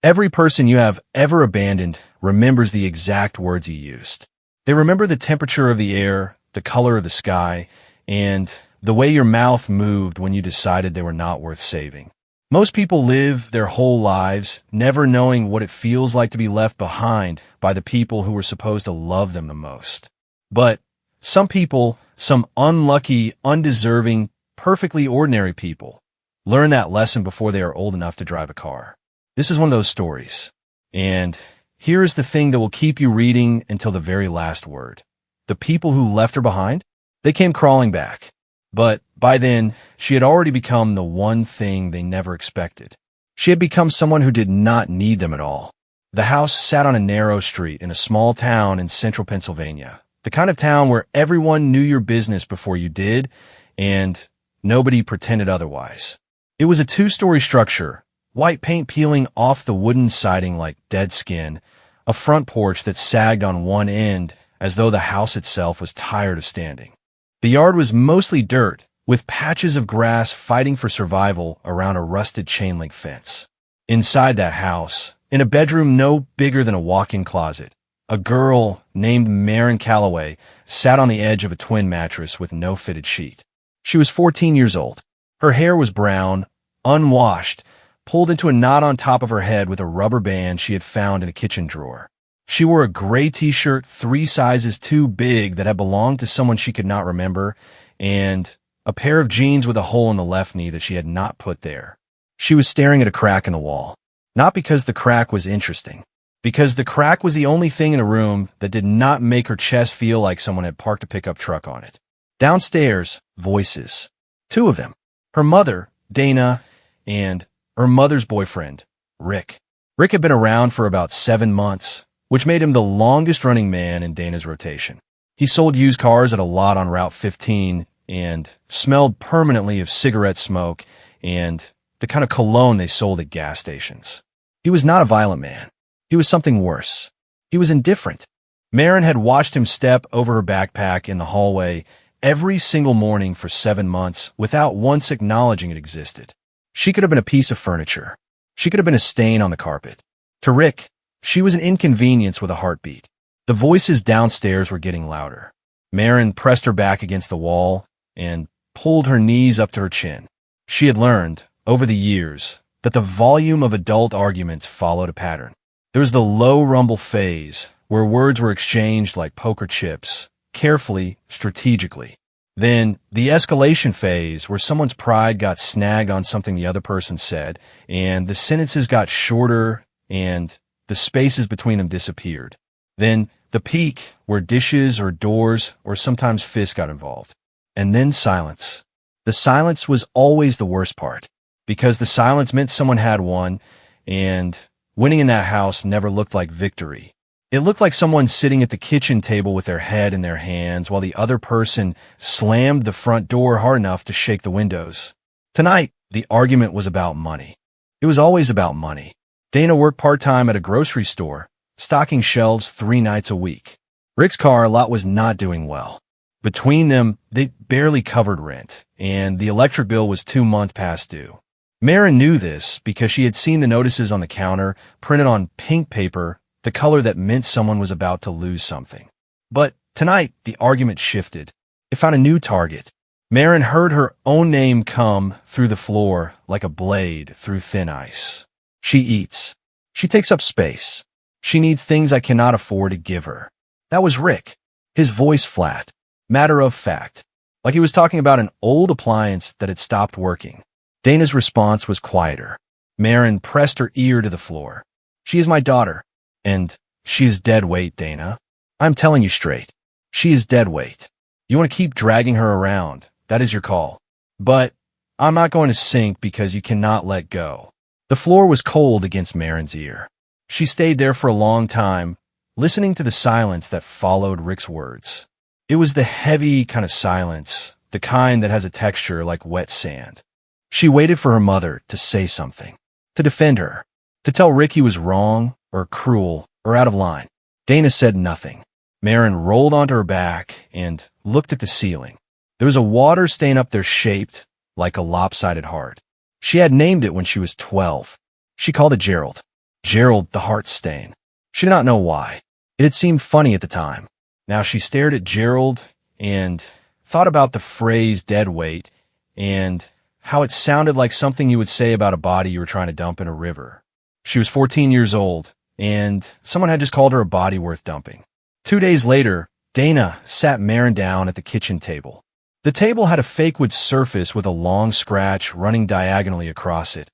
Every person you have ever abandoned remembers the exact words you used. They remember the temperature of the air, the color of the sky, and the way your mouth moved when you decided they were not worth saving. Most people live their whole lives never knowing what it feels like to be left behind by the people who were supposed to love them the most. But some people, some unlucky, undeserving, perfectly ordinary people, learn that lesson before they are old enough to drive a car. This is one of those stories. And here is the thing that will keep you reading until the very last word. The people who left her behind, they came crawling back. But by then, she had already become the one thing they never expected. She had become someone who did not need them at all. The house sat on a narrow street in a small town in central Pennsylvania, the kind of town where everyone knew your business before you did, and nobody pretended otherwise. It was a two-story structure, white paint peeling off the wooden siding like dead skin, a front porch that sagged on one end as though the house itself was tired of standing. The yard was mostly dirt, with patches of grass fighting for survival around a rusted chain-link fence. Inside that house, in a bedroom no bigger than a walk-in closet, a girl named Maren Calloway sat on the edge of a twin mattress with no fitted sheet. She was 14 years old. Her hair was brown, unwashed, pulled into a knot on top of her head with a rubber band she had found in a kitchen drawer. She wore a gray t-shirt 3 sizes too big that had belonged to someone she could not remember, and a pair of jeans with a hole in the left knee that she had not put there. She was staring at a crack in the wall, not because the crack was interesting, because the crack was the only thing in the room that did not make her chest feel like someone had parked a pickup truck on it. Downstairs, voices. 2 of them. Her mother, Dana, and her mother's boyfriend, Rick. Rick had been around for about 7 months, which made him the longest-running man in Dana's rotation. He sold used cars at a lot on Route 15 and smelled permanently of cigarette smoke and the kind of cologne they sold at gas stations. He was not a violent man. He was something worse. He was indifferent. Maren had watched him step over her backpack in the hallway every single morning for 7 months without once acknowledging it existed. She could have been a piece of furniture. She could have been a stain on the carpet. To Rick, she was an inconvenience with a heartbeat. The voices downstairs were getting louder. Maren pressed her back against the wall and pulled her knees up to her chin. She had learned, over the years, that the volume of adult arguments followed a pattern. There was the low rumble phase, where words were exchanged like poker chips, carefully, strategically. Then, the escalation phase, where someone's pride got snagged on something the other person said, and the sentences got shorter and the spaces between them disappeared. Then, the peak, where dishes or doors or sometimes fists got involved. And then silence. The silence was always the worst part, because the silence meant someone had won, and winning in that house never looked like victory. It looked like someone sitting at the kitchen table with their head in their hands while the other person slammed the front door hard enough to shake the windows. Tonight, the argument was about money. It was always about money. Dana worked part-time at a grocery store, stocking shelves 3 nights a week. Rick's car lot was not doing well. Between them, they barely covered rent, and the electric bill was 2 months past due. Maren knew this because she had seen the notices on the counter printed on pink paper, the color that meant someone was about to lose something. But tonight, the argument shifted. It found a new target. Maren heard her own name come through the floor like a blade through thin ice. She eats. She takes up space. She needs things I cannot afford to give her. That was Rick. His voice flat, matter of fact, like he was talking about an old appliance that had stopped working. Dana's response was quieter. Maren pressed her ear to the floor. She is my daughter, and she is dead weight, Dana. I'm telling you straight. She is dead weight. You want to keep dragging her around. That is your call. But I'm not going to sink because you cannot let go. The floor was cold against Maren's ear. She stayed there for a long time, listening to the silence that followed Rick's words. It was the heavy kind of silence, the kind that has a texture like wet sand. She waited for her mother to say something, to defend her, to tell Rick he was wrong or cruel or out of line. Dana said nothing. Maren rolled onto her back and looked at the ceiling. There was a water stain up there shaped like a lopsided heart. She had named it when she was 12. She called it Gerald. Gerald the heart stain. She did not know why. It had seemed funny at the time. Now she stared at Gerald and thought about the phrase dead weight and how it sounded like something you would say about a body you were trying to dump in a river. She was 14 years old, and someone had just called her a body worth dumping. 2 days later, Dana sat Maren down at the kitchen table. The table had a fake wood surface with a long scratch running diagonally across it,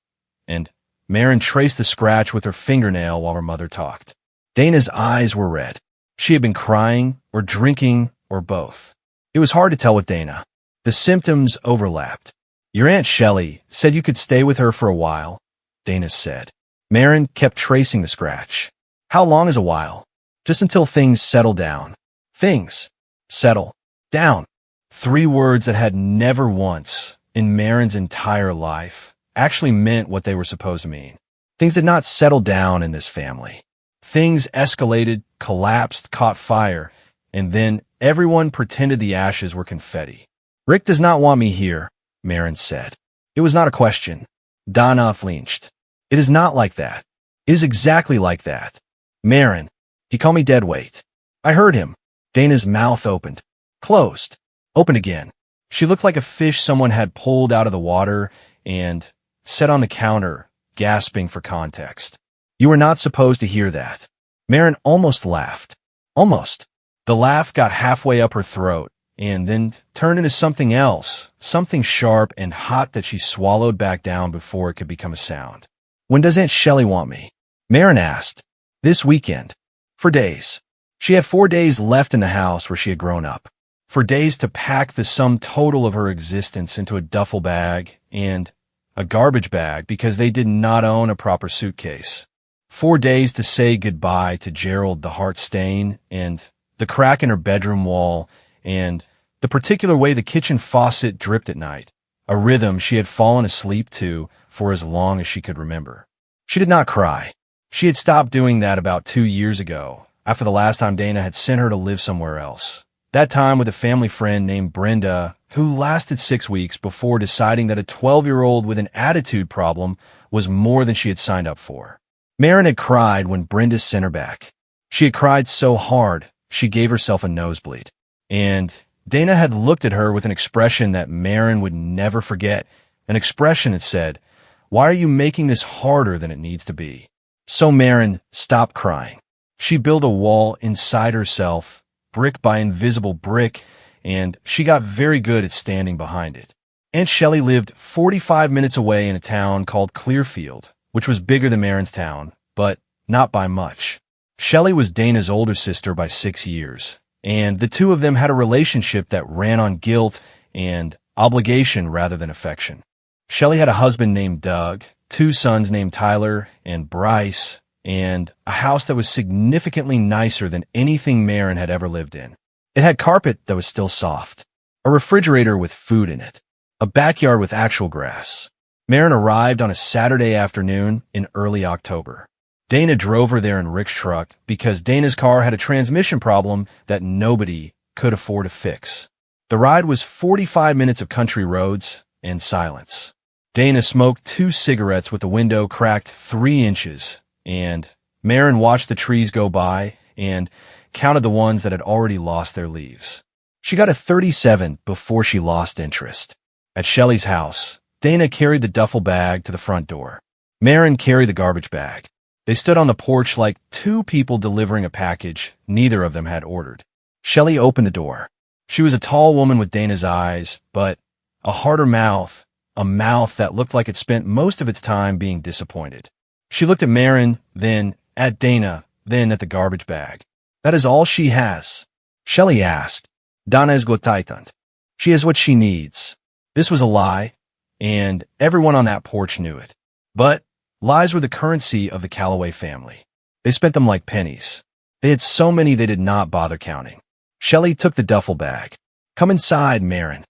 and Maren traced the scratch with her fingernail while her mother talked. Dana's eyes were red. She had been crying, or drinking, or both. It was hard to tell with Dana. The symptoms overlapped. Your Aunt Shelley said you could stay with her for a while, Dana said. Maren kept tracing the scratch. How long is a while? Just until things settle down. Things. Settle. Down. 3 words that had never once, in Maren's entire life, actually meant what they were supposed to mean. Things did not settle down in this family. Things escalated, collapsed, caught fire, and then everyone pretended the ashes were confetti. Rick does not want me here, Maren said. It was not a question. Dana flinched. It is not like that. It is exactly like that. Maren, he called me deadweight. I heard him. Dana's mouth opened. Closed. Opened again. She looked like a fish someone had pulled out of the water and set on the counter, gasping for context. You were not supposed to hear that. Maren almost laughed. Almost. The laugh got halfway up her throat and then turned into something else, something sharp and hot that she swallowed back down before it could become a sound. When does Aunt Shelley want me? Maren asked. This weekend. For days. She had 4 days left in the house where she had grown up. For days to pack the sum total of her existence into a duffel bag and a garbage bag because they did not own a proper suitcase. 4 days to say goodbye to Gerald the heart stain and the crack in her bedroom wall and the particular way the kitchen faucet dripped at night, a rhythm she had fallen asleep to for as long as she could remember. She did not cry. She had stopped doing that about 2 years ago, after the last time Dana had sent her to live somewhere else. That time with a family friend named Brenda, who lasted 6 weeks before deciding that a 12-year-old with an attitude problem was more than she had signed up for. Maren had cried when Brenda sent her back. She had cried so hard, she gave herself a nosebleed. And Dana had looked at her with an expression that Maren would never forget, an expression that said, "Why are you making this harder than it needs to be?" So Maren stopped crying. She built a wall inside herself, brick by invisible brick, and she got very good at standing behind it. Aunt Shelley lived 45 minutes away in a town called Clearfield, which was bigger than Maren's town, but not by much. Shelley was Dana's older sister by 6 years, and the two of them had a relationship that ran on guilt and obligation rather than affection. Shelley had a husband named Doug, 2 sons named Tyler and Bryce, and a house that was significantly nicer than anything Maren had ever lived in. It had carpet that was still soft, a refrigerator with food in it, a backyard with actual grass. Maren arrived on a Saturday afternoon in early October. Dana drove her there in Rick's truck because Dana's car had a transmission problem that nobody could afford to fix. The ride was 45 minutes of country roads and silence. Dana smoked 2 cigarettes with the window cracked 3 inches, and Maren watched the trees go by and counted the ones that had already lost their leaves. She got a 37 before she lost interest. At Shelley's house, Dana carried the duffel bag to the front door. Maren carried the garbage bag. They stood on the porch like 2 people delivering a package neither of them had ordered. Shelley opened the door. She was a tall woman with Dana's eyes, but a harder mouth, a mouth that looked like it spent most of its time being disappointed. She looked at Maren, then at Dana, then at the garbage bag. That is all she has. Shelley asked. Dana is gotaitant. She has what she needs. This was a lie, and everyone on that porch knew it. But lies were the currency of the Calloway family. They spent them like pennies. They had so many they did not bother counting. Shelley took the duffel bag. Come inside, Maren.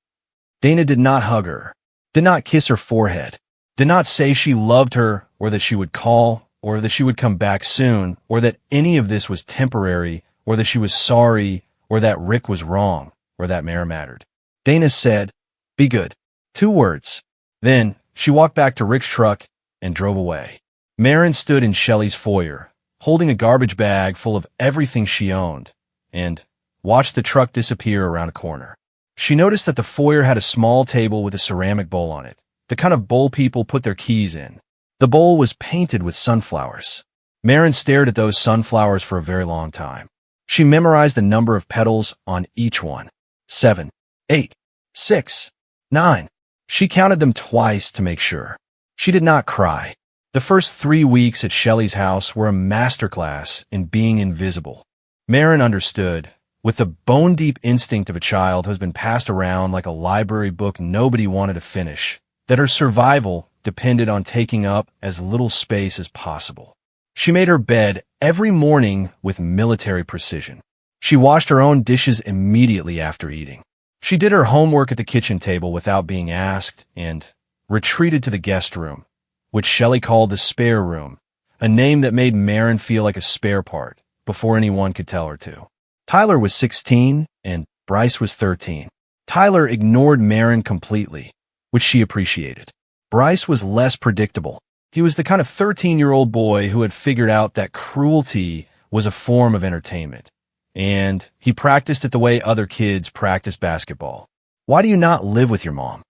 Dana did not hug her, did not kiss her forehead, did not say she loved her or that she would call or that she would come back soon or that any of this was temporary or that she was sorry or that Rick was wrong or that Maren mattered. Dana said, "Be good." 2 words. Then she walked back to Rick's truck and drove away. Marin stood in Shelley's foyer, holding a garbage bag full of everything she owned, and watched the truck disappear around a corner. She noticed that the foyer had a small table with a ceramic bowl on it, the kind of bowl people put their keys in. The bowl was painted with sunflowers. Marin stared at those sunflowers for a very long time. She memorized the number of petals on each one. 7, 8, 6, 9. She counted them twice to make sure. She did not cry. The first 3 weeks at Shelley's house were a masterclass in being invisible. Marin understood, with the bone-deep instinct of a child who has been passed around like a library book nobody wanted to finish, that her survival depended on taking up as little space as possible. She made her bed every morning with military precision. She washed her own dishes immediately after eating. She did her homework at the kitchen table without being asked and retreated to the guest room, which Shelley called the spare room, a name that made Marin feel like a spare part before anyone could tell her to. Tyler was 16 and Bryce was 13. Tyler ignored Marin completely, which she appreciated. Bryce was less predictable. He was the kind of 13-year-old boy who had figured out that cruelty was a form of entertainment, and he practiced it the way other kids practice basketball. "Why do you not live with your mom?"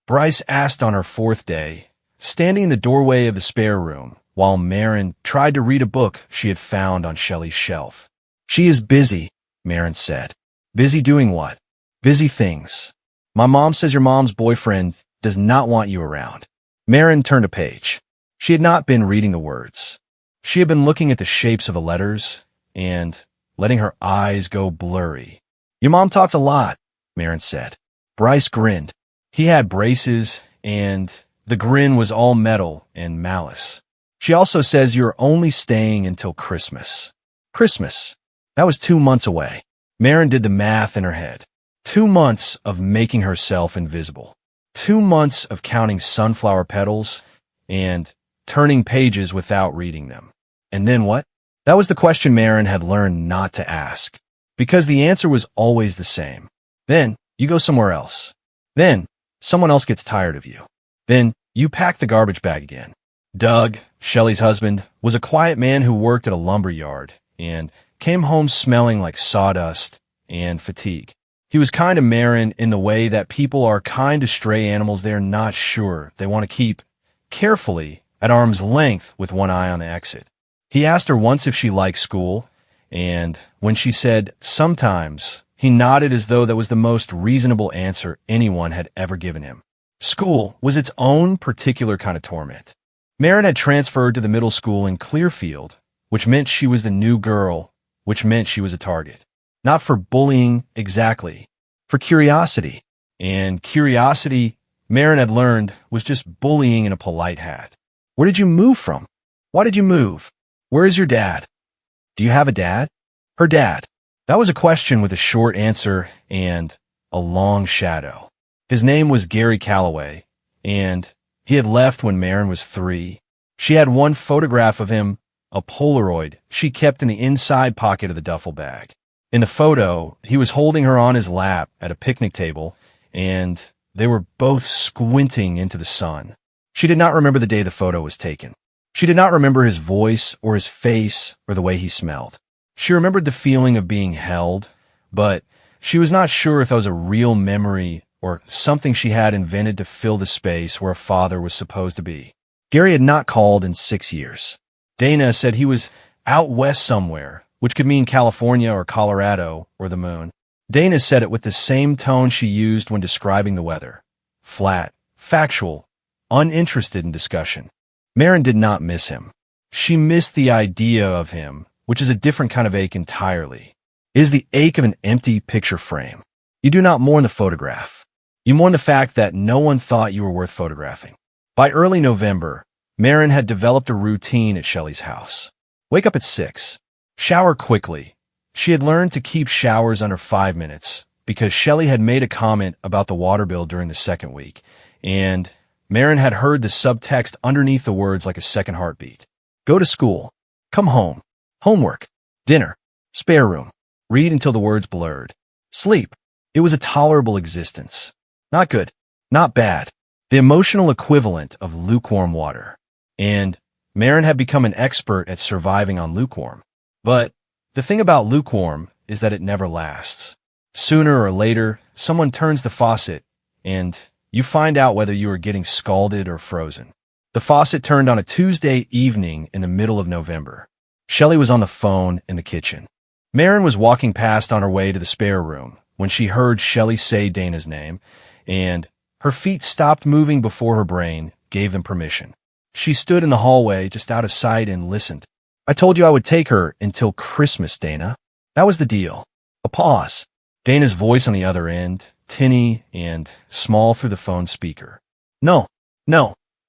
Bryce asked on her 4th day, standing in the doorway of the spare room, while Marin tried to read a book she had found on Shelley's shelf. "She is busy," Marin said. "Busy doing what?" "Busy things. My mom says your mom's boyfriend does not want you around." Marin turned a page. She had not been reading the words. She had been looking at the shapes of the letters and letting her eyes go blurry. "Your mom talks a lot," Marin said. Bryce grinned. He had braces, and the grin was all metal and malice. "She also says you're only staying until Christmas." Christmas. That was 2 months away. Marin did the math in her head. 2 months of making herself invisible. 2 months of counting sunflower petals and turning pages without reading them. And then what? That was the question Marin had learned not to ask, because the answer was always the same. Then you go somewhere else. Then someone else gets tired of you. Then you pack the garbage bag again. Doug, Shelley's husband, was a quiet man who worked at a lumber yard and came home smelling like sawdust and fatigue. He was kind to Marin in the way that people are kind to stray animals they're not sure they want to keep carefully at arm's length with one eye on the exit. He asked her once if she liked school, and when she said sometimes, he nodded as though that was the most reasonable answer anyone had ever given him. School was its own particular kind of torment. Marin had transferred to the middle school in Clearfield, which meant she was the new girl, which meant she was a target. Not for bullying exactly, for curiosity. And curiosity, Marin had learned, was just bullying in a polite hat. Where did you move from? Why did you move? Where is your dad? Do you have a dad? Her dad. That was a question with a short answer and a long shadow. His name was Gary Calloway, and he had left when Marin was 3. She had one photograph of him, a Polaroid, she kept in the inside pocket of the duffel bag. In the photo, he was holding her on his lap at a picnic table, and they were both squinting into the sun. She did not remember the day the photo was taken. She did not remember his voice or his face or the way he smelled. She remembered the feeling of being held, but she was not sure if that was a real memory or something she had invented to fill the space where a father was supposed to be. Gary had not called in 6 years. Dana said he was out west somewhere, which could mean California or Colorado or the moon. Dana said it with the same tone she used when describing the weather. Flat, factual, uninterested in discussion. Marin did not miss him. She missed the idea of him, which is a different kind of ache entirely. It is the ache of an empty picture frame. You do not mourn the photograph. You mourn the fact that no one thought you were worth photographing. By early November, Marin had developed a routine at Shelley's house. Wake up at 6. Shower quickly. She had learned to keep showers under 5 minutes because Shelley had made a comment about the water bill during the second week, and Marin had heard the subtext underneath the words like a second heartbeat. Go to school. Come home. Homework. Dinner. Spare room. Read until the words blurred. Sleep. It was a tolerable existence. Not good. Not bad. The emotional equivalent of lukewarm water. And Marin had become an expert at surviving on lukewarm. But the thing about lukewarm is that it never lasts. Sooner or later, someone turns the faucet, and you find out whether you are getting scalded or frozen. The faucet turned on a Tuesday evening in the middle of November. Shelley was on the phone in the kitchen. Marin was walking past on her way to the spare room when she heard Shelley say Dana's name, and her feet stopped moving before her brain gave them permission. She stood in the hallway just out of sight and listened. "I told you I would take her until Christmas, Dana. That was the deal." A pause. Dana's voice on the other end, tinny and small through the phone speaker. No,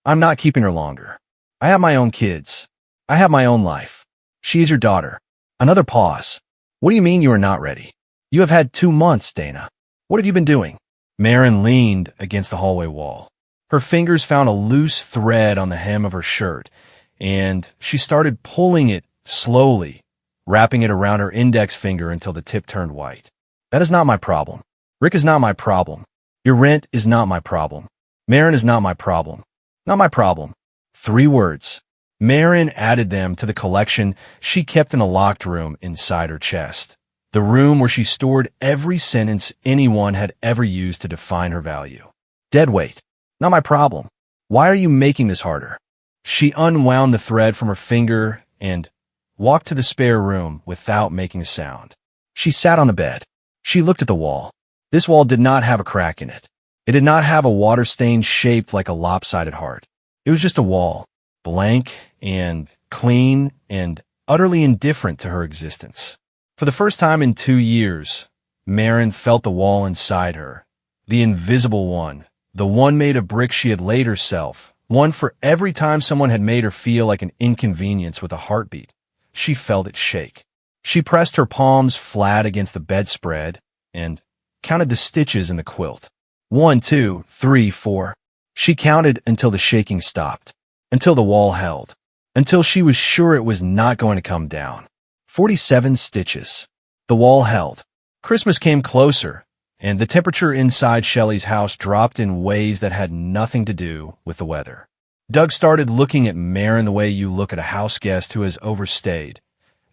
I'm not keeping her longer. I have my own kids. I have my own life. She is your daughter." Another pause. "What do you mean you are not ready? You have had 2 months, Dana. What have you been doing?" Marin leaned against the hallway wall. Her fingers found a loose thread on the hem of her shirt, and she started pulling it slowly, wrapping it around her index finger until the tip turned white. "That is not my problem. Rick is not my problem. Your rent is not my problem. Marin is not my problem. Not my problem." 3 words. Marin added them to the collection she kept in a locked room inside her chest, the room where she stored every sentence anyone had ever used to define her value. Dead weight. Not my problem. Why are you making this harder? She unwound the thread from her finger and walked to the spare room without making a sound. She sat on the bed. She looked at the wall. This wall did not have a crack in it. It did not have a water stain shaped like a lopsided heart. It was just a wall, blank and clean and utterly indifferent to her existence. For the first time in 2 years, Marin felt the wall inside her, the invisible one, the one made of bricks she had laid herself, one for every time someone had made her feel like an inconvenience with a heartbeat. She felt it shake. She pressed her palms flat against the bedspread and counted the stitches in the quilt. 1, 2, 3, 4. She counted until the shaking stopped, until the wall held, until she was sure it was not going to come down. 47 stitches. The wall held. Christmas came closer, and the temperature inside Shelley's house dropped in ways that had nothing to do with the weather. Doug started looking at Marin the way you look at a house guest who has overstayed,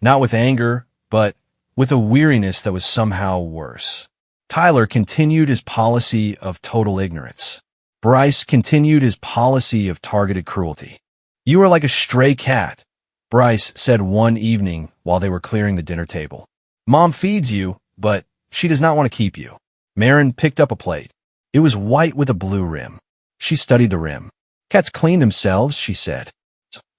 not with anger, but with a weariness that was somehow worse. Tyler continued his policy of total ignorance. Bryce continued his policy of targeted cruelty. "You are like a stray cat," Bryce said one evening while they were clearing the dinner table. "Mom feeds you, but she does not want to keep you." Marin picked up a plate. It was white with a blue rim. She studied the rim. "Cats clean themselves," she said.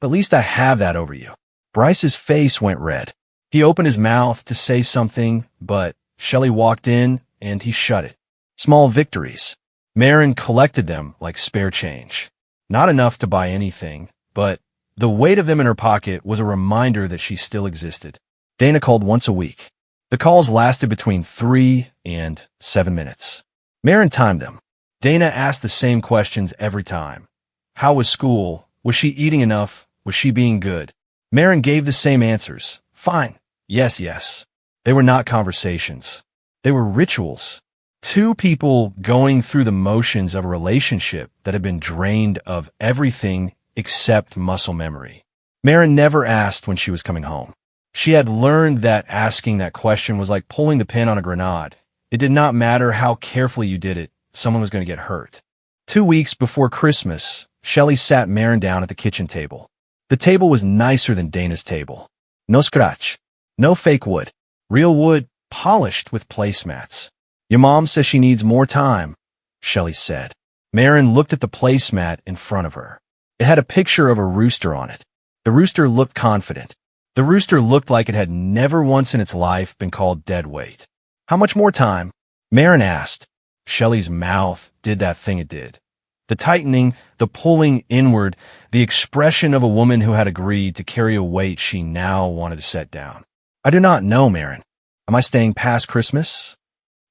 "At least I have that over you." Bryce's face went red. He opened his mouth to say something, but Shelley walked in and he shut it. Small victories. Marin collected them like spare change. Not enough to buy anything, but the weight of them in her pocket was a reminder that she still existed. Dana called once a week. The calls lasted between 3 and 7 minutes. Marin timed them. Dana asked the same questions every time. How was school? Was she eating enough? Was she being good? Marin gave the same answers. Fine. Yes, yes. They were not conversations. They were rituals. 2 people going through the motions of a relationship that had been drained of everything except muscle memory. Marin never asked when she was coming home. She had learned that asking that question was like pulling the pin on a grenade. It did not matter how carefully you did it, someone was going to get hurt. 2 weeks before Christmas, Shelley sat Marin down at the kitchen table. The table was nicer than Dana's table. No scratch. No fake wood. Real wood, polished with placemats. Your mom says she needs more time, Shelley said. Marin looked at the placemat in front of her. It had a picture of a rooster on it. The rooster looked confident. The rooster looked like it had never once in its life been called dead weight. How much more time? Marin asked. Shelley's mouth did that thing it did. The tightening, the pulling inward, the expression of a woman who had agreed to carry a weight she now wanted to set down. I do not know, Marin. Am I staying past Christmas?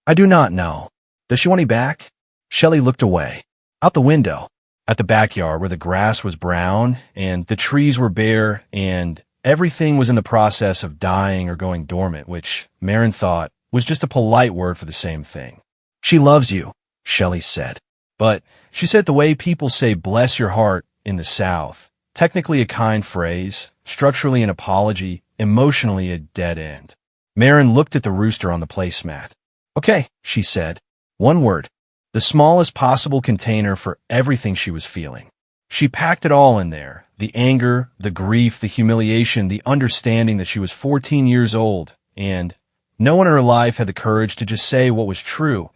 I do not know. Does she want me back? Shelley looked away. Out the window. At the backyard where the grass was brown and the trees were bare and everything was in the process of dying or going dormant, which Marin thought was just a polite word for the same thing. She loves you, Shelley said. But she said the way people say bless your heart in the South, Technically a kind phrase, structurally an apology, emotionally a dead end. Marin looked at the rooster on the placemat. Okay, she said. One word. The smallest possible container for everything she was feeling. She packed it all in there. The anger, the grief, the humiliation, the understanding that she was 14 years old, and no one in her life had the courage to just say what was true.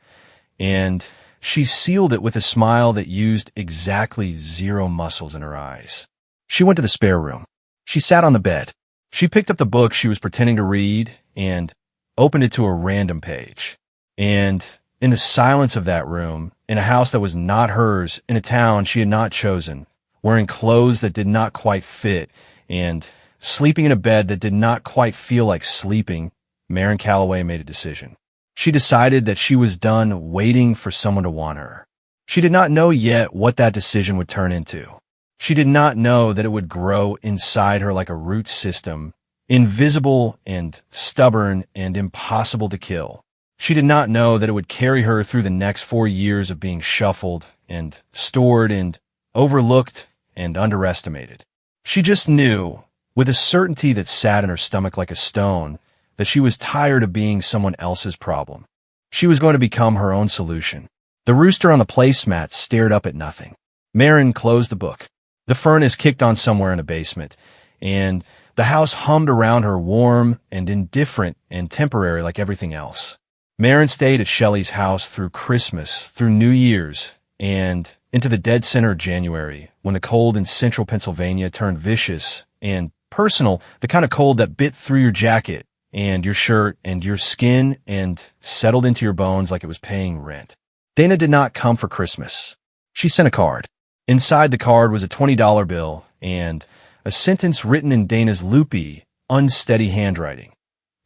And she sealed it with a smile that used exactly 0 muscles in her eyes. She went to the spare room. She sat on the bed. She picked up the book she was pretending to read and opened it to a random page. And in the silence of that room, in a house that was not hers, in a town she had not chosen, wearing clothes that did not quite fit, and sleeping in a bed that did not quite feel like sleeping, Marin Calloway made a decision. She decided that she was done waiting for someone to want her. She did not know yet what that decision would turn into. She did not know that it would grow inside her like a root system, invisible and stubborn and impossible to kill. She did not know that it would carry her through the next 4 years of being shuffled and stored and overlooked and underestimated. She just knew, with a certainty that sat in her stomach like a stone, that she was tired of being someone else's problem. She was going to become her own solution. The rooster on the placemat stared up at nothing. Marin closed the book. The furnace kicked on somewhere in the basement, and the house hummed around her, warm and indifferent and temporary like everything else. Marin stayed at Shelley's house through Christmas, through New Year's, and into the dead center of January, when the cold in central Pennsylvania turned vicious and personal, the kind of cold that bit through your jacket and your shirt and your skin and settled into your bones like it was paying rent. Dana did not come for Christmas. She sent a card. Inside the card was a $20 bill and a sentence written in Dana's loopy, unsteady handwriting.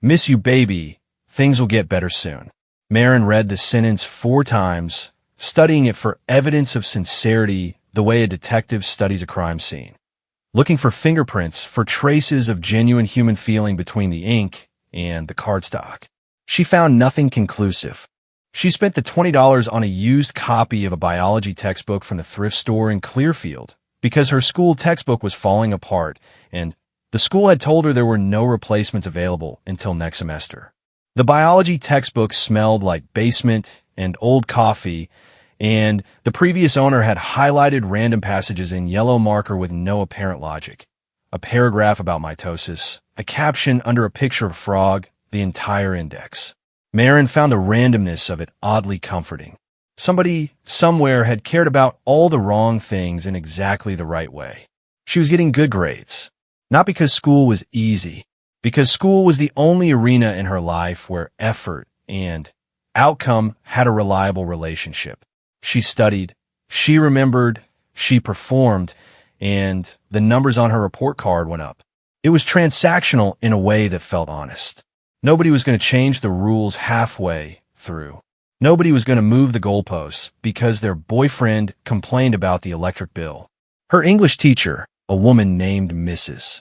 Miss you, baby. Things will get better soon. Marin read the sentence 4 times, studying it for evidence of sincerity the way a detective studies a crime scene. Looking for fingerprints, for traces of genuine human feeling between the ink and the cardstock. She found nothing conclusive. She spent the $20 on a used copy of a biology textbook from the thrift store in Clearfield because her school textbook was falling apart and the school had told her there were no replacements available until next semester. The biology textbook smelled like basement and old coffee, and the previous owner had highlighted random passages in yellow marker with no apparent logic. A paragraph about mitosis, a caption under a picture of a frog, the entire index. Marin found the randomness of it oddly comforting. Somebody, somewhere, had cared about all the wrong things in exactly the right way. She was getting good grades. Not because school was easy, because school was the only arena in her life where effort and outcome had a reliable relationship. She studied, she remembered, she performed, and the numbers on her report card went up. It was transactional in a way that felt honest. Nobody was going to change the rules halfway through. Nobody was going to move the goalposts because their boyfriend complained about the electric bill. Her English teacher, a woman named Mrs.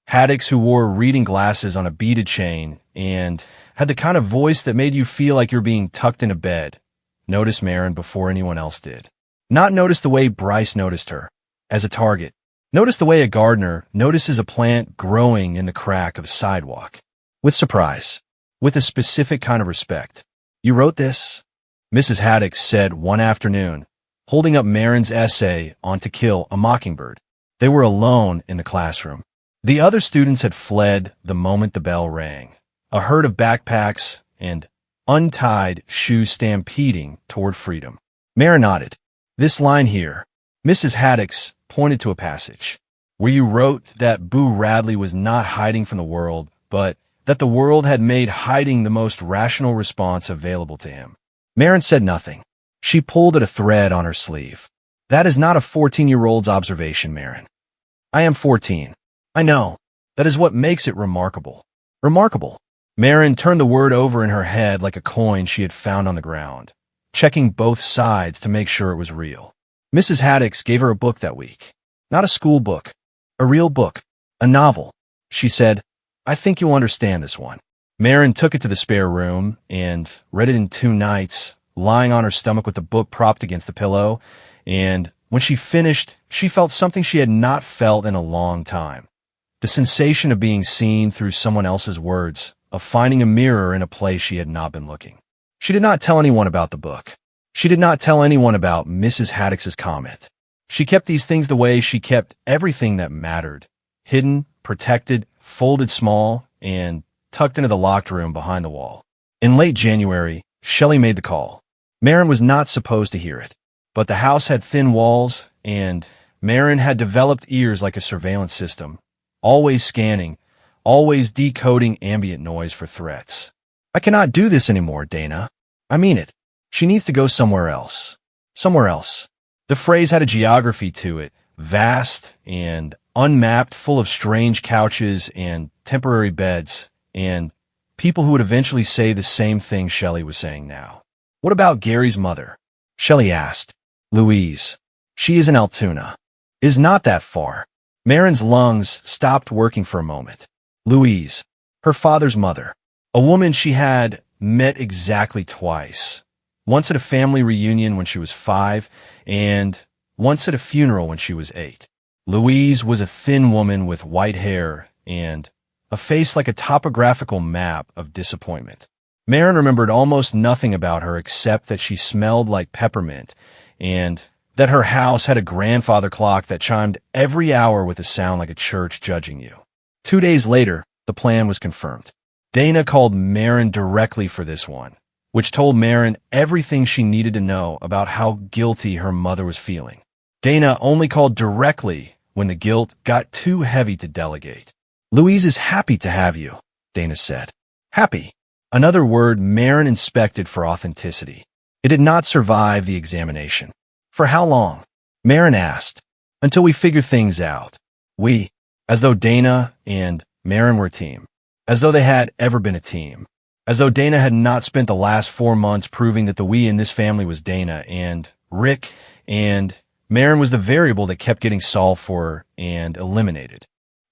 Haddix, who wore reading glasses on a beaded chain and had the kind of voice that made you feel like you're being tucked in a bed, noticed Marin before anyone else did. Not notice the way Bryce noticed her, as a target. Notice the way a gardener notices a plant growing in the crack of a sidewalk. With surprise, with a specific kind of respect. You wrote this? Mrs. Haddix said one afternoon, holding up Marin's essay on To Kill a Mockingbird. They were alone in the classroom. The other students had fled the moment the bell rang, a herd of backpacks and untied shoes stampeding toward freedom. Marin nodded. This line here, Mrs. Haddix pointed to a passage, where you wrote that Boo Radley was not hiding from the world, but that the world had made hiding the most rational response available to him. Marin said nothing. She pulled at a thread on her sleeve. That is not a 14-year-old's observation, Marin. I am 14. I know. That is what makes it remarkable. Remarkable. Marin turned the word over in her head like a coin she had found on the ground, checking both sides to make sure it was real. Mrs. Haddix gave her a book that week. Not a school book. A real book. A novel. She said, I think you'll understand this one. Marin took it to the spare room and read it in 2 nights, lying on her stomach with the book propped against the pillow, and When she finished, she felt something she had not felt in a long time. The sensation of being seen through someone else's words, of finding a mirror in a place she had not been looking. She did not tell anyone about the book. She did not tell anyone about Mrs. Haddock's comment. She kept these things the way she kept everything that mattered, hidden, protected, folded small, and tucked into the locked room behind the wall. In late January, Shelley made the call. Marin was not supposed to hear it, but the house had thin walls, and Marin had developed ears like a surveillance system, always scanning, always decoding ambient noise for threats. "I cannot do this anymore, Dana. I mean it. She needs to go somewhere else. Somewhere else." The phrase had a geography to it, vast and unmapped, full of strange couches and temporary beds, and people who would eventually say the same thing Shelley was saying now. "What about Gary's mother?" Shelley asked. "Louise. She is in Altoona. Is not that far." Marin's lungs stopped working for a moment. Louise, her father's mother, a woman she had met exactly twice. Once at a family reunion when she was 5, and once at a funeral when she was 8. Louise was a thin woman with white hair and a face like a topographical map of disappointment. Marin remembered almost nothing about her except that she smelled like peppermint and that her house had a grandfather clock that chimed every hour with a sound like a church judging you. 2 days later, the plan was confirmed. Dana called Marin directly for this one, which told Marin everything she needed to know about how guilty her mother was feeling. Dana only called directly when the guilt got too heavy to delegate. "Louise is happy to have you," Dana said. Happy. Another word Marin inspected for authenticity. It did not survive the examination. "For how long?" Marin asked. "Until we figure things out." We, as though Dana and Marin were a team. As though they had ever been a team. As though Dana had not spent the last 4 months proving that the we in this family was Dana and Rick, and Marin was the variable that kept getting solved for and eliminated.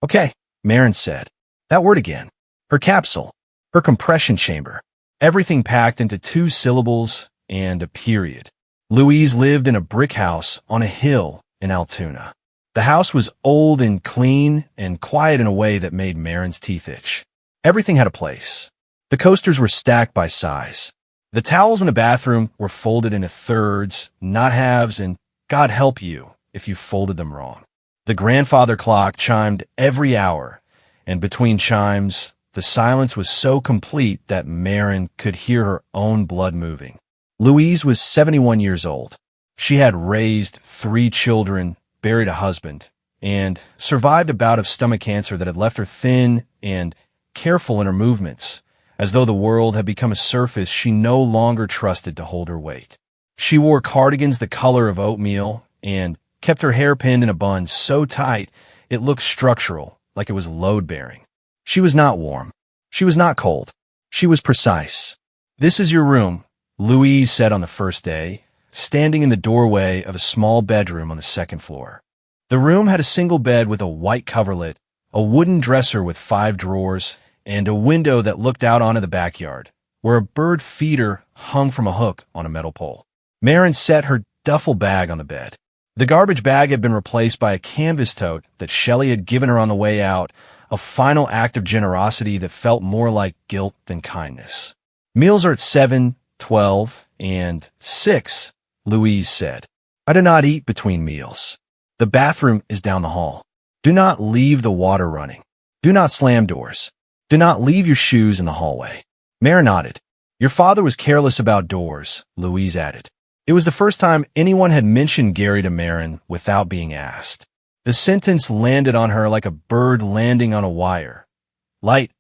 "Okay," Marin said. That word again. Her capsule. Her compression chamber. Everything packed into 2 syllables and a period. Louise lived in a brick house on a hill in Altoona. The house was old and clean and quiet in a way that made Marin's teeth itch. Everything had a place. The coasters were stacked by size. The towels in the bathroom were folded into thirds, not halves, and God help you if you folded them wrong. The grandfather clock chimed every hour, and between chimes, the silence was so complete that Marin could hear her own blood moving. Louise was 71 years old. She had raised 3 children, buried a husband, and survived a bout of stomach cancer that had left her thin and careful in her movements, as though the world had become a surface she no longer trusted to hold her weight. She wore cardigans the color of oatmeal and kept her hair pinned in a bun so tight it looked structural, like it was load-bearing. She was not warm. She was not cold. She was precise. "This is your room," Louise said on the first day, standing in the doorway of a small bedroom on the 2nd floor. The room had a single bed with a white coverlet, a wooden dresser with 5 drawers, and a window that looked out onto the backyard, where a bird feeder hung from a hook on a metal pole. Marin set her duffel bag on the bed. The garbage bag had been replaced by a canvas tote that Shelley had given her on the way out, a final act of generosity that felt more like guilt than kindness. "Meals are at 7, 12, and 6, Louise said. "I do not eat between meals. The bathroom is down the hall. Do not leave the water running. Do not slam doors. Do not leave your shoes in the hallway." Marin nodded. "Your father was careless about doors," Louise added. It was the first time anyone had mentioned Gary to Marin without being asked. The sentence landed on her like a bird landing on a wire. Light,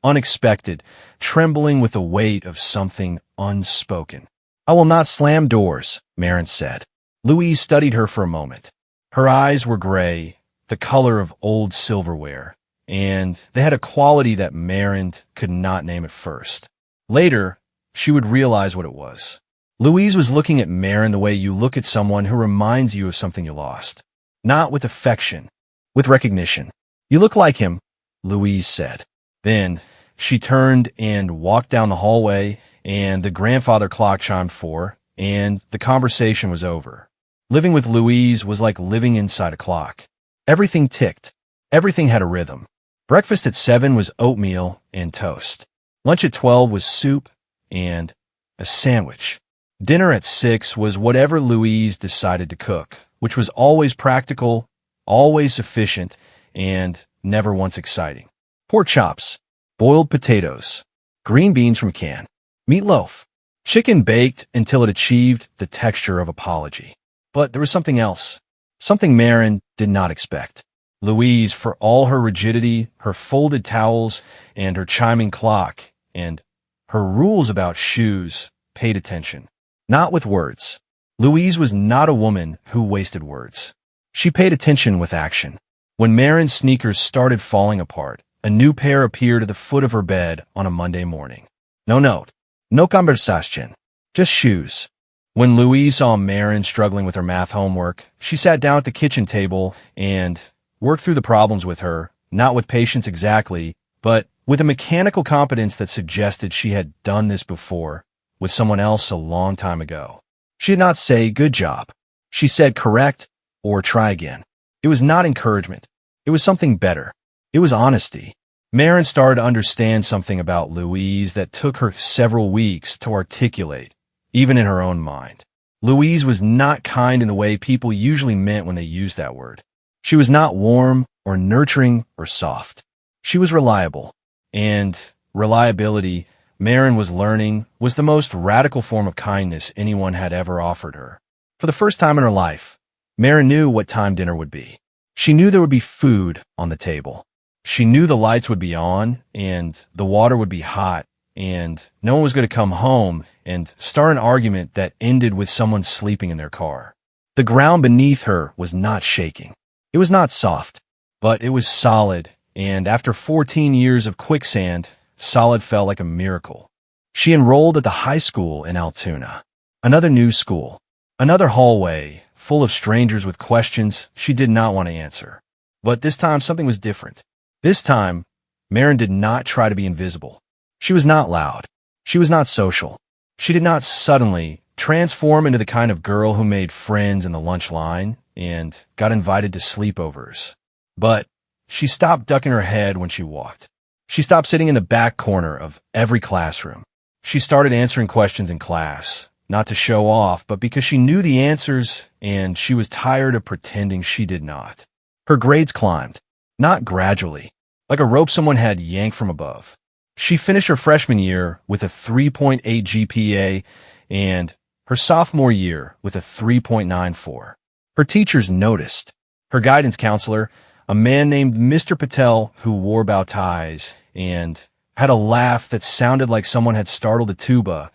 unexpected, trembling with the weight of something unspoken. "I will not slam doors," Marin said. Louise studied her for a moment. Her eyes were gray, the color of old silverware, and they had a quality that Marin could not name at first. Later, she would realize what it was. Louise was looking at Marin the way you look at someone who reminds you of something you lost. Not with affection, with recognition. "You look like him," Louise said. Then she turned and walked down the hallway, and the grandfather clock chimed 4, and the conversation was over. Living with Louise was like living inside a clock. Everything ticked. Everything had a rhythm. Breakfast at 7 was oatmeal and toast. Lunch at 12 was soup and a sandwich. Dinner at 6 was whatever Louise decided to cook, which was always practical, always sufficient, and never once exciting. Pork chops, boiled potatoes, green beans from can, meatloaf, chicken baked until it achieved the texture of apology. But there was something else, something Marin did not expect. Louise, for all her rigidity, her folded towels, and her chiming clock, and her rules about shoes, paid attention. Not with words. Louise was not a woman who wasted words. She paid attention with action. When Marin's sneakers started falling apart, a new pair appeared at the foot of her bed on a Monday morning. No note. No conversation. Just shoes. When Louise saw Marin struggling with her math homework, she sat down at the kitchen table and worked through the problems with her, not with patience exactly, but with a mechanical competence that suggested she had done this before, with someone else a long time ago. She did not say, "Good job." She said, "Correct," or "Try again." It was not encouragement. It was something better. It was honesty. Marin started to understand something about Louise that took her several weeks to articulate, even in her own mind. Louise was not kind in the way people usually meant when they used that word. She was not warm or nurturing or soft. She was reliable. And reliability, Marin was learning, was the most radical form of kindness anyone had ever offered her. For the first time in her life, Marin knew what time dinner would be. She knew there would be food on the table. She knew the lights would be on, and the water would be hot, and no one was going to come home and start an argument that ended with someone sleeping in their car. The ground beneath her was not shaking. It was not soft, but it was solid, and after 14 years of quicksand, solid felt like a miracle. She enrolled at the high school in Altoona. Another new school. Another hallway, full of strangers with questions she did not want to answer. But this time something was different. This time, Marin did not try to be invisible. She was not loud. She was not social. She did not suddenly transform into the kind of girl who made friends in the lunch line and got invited to sleepovers. But she stopped ducking her head when she walked. She stopped sitting in the back corner of every classroom. She started answering questions in class, not to show off, but because she knew the answers and she was tired of pretending she did not. Her grades climbed, not gradually, like a rope someone had yanked from above. She finished her freshman year with a 3.8 GPA and her sophomore year with a 3.94. Her teachers noticed. Her guidance counselor, a man named Mr. Patel who wore bow ties and had a laugh that sounded like someone had startled a tuba,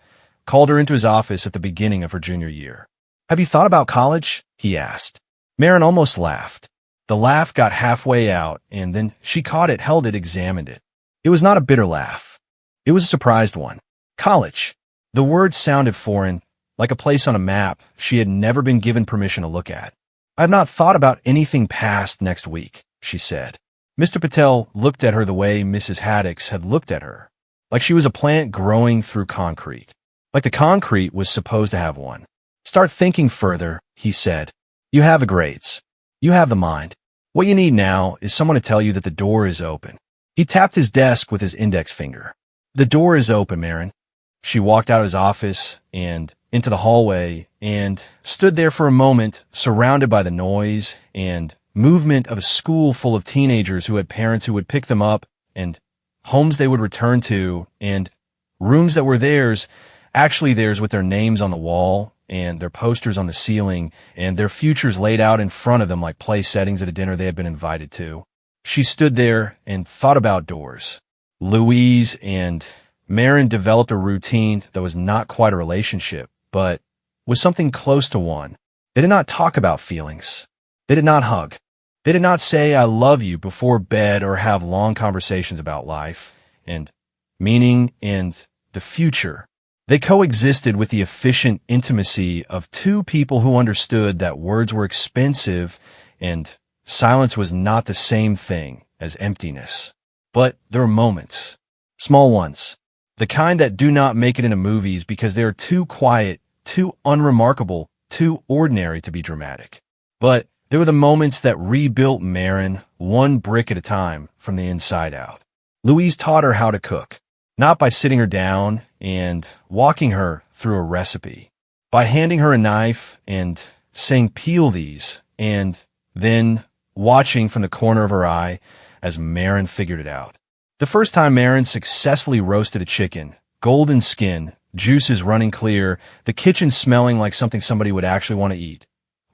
called her into his office at the beginning of her junior year. "Have you thought about college?" he asked. Marin almost laughed. The laugh got halfway out, and then she caught it, held it, examined it. It was not a bitter laugh. It was a surprised one. College. The word sounded foreign, like a place on a map she had never been given permission to look at. "I have not thought about anything past next week," she said. Mr. Patel looked at her the way Mrs. Haddix had looked at her, like she was a plant growing through concrete, like the concrete was supposed to have one. "Start thinking further," he said. "You have the grades. You have the mind. What you need now is someone to tell you that the door is open." He tapped his desk with his index finger. "The door is open, Marin." She walked out of his office and into the hallway and stood there for a moment, surrounded by the noise and movement of a school full of teenagers who had parents who would pick them up and homes they would return to and rooms that were theirs, actually theirs, with their names on the wall and their posters on the ceiling and their futures laid out in front of them like play settings at a dinner they had been invited to. She stood there and thought about doors. Louise and Marin developed a routine that was not quite a relationship, but was something close to one. They did not talk about feelings. They did not hug. They did not say, "I love you" before bed or have long conversations about life and meaning and the future. They coexisted with the efficient intimacy of two people who understood that words were expensive and silence was not the same thing as emptiness. But there were moments, small ones, the kind that do not make it into movies because they are too quiet, too unremarkable, too ordinary to be dramatic. But there were the moments that rebuilt Marin one brick at a time from the inside out. Louise taught her how to cook, not by sitting her down and walking her through a recipe, by handing her a knife and saying, "Peel these," and then watching from the corner of her eye as Marin figured it out. The first time Marin successfully roasted a chicken, golden skin, juices running clear, the kitchen smelling like something somebody would actually want to eat.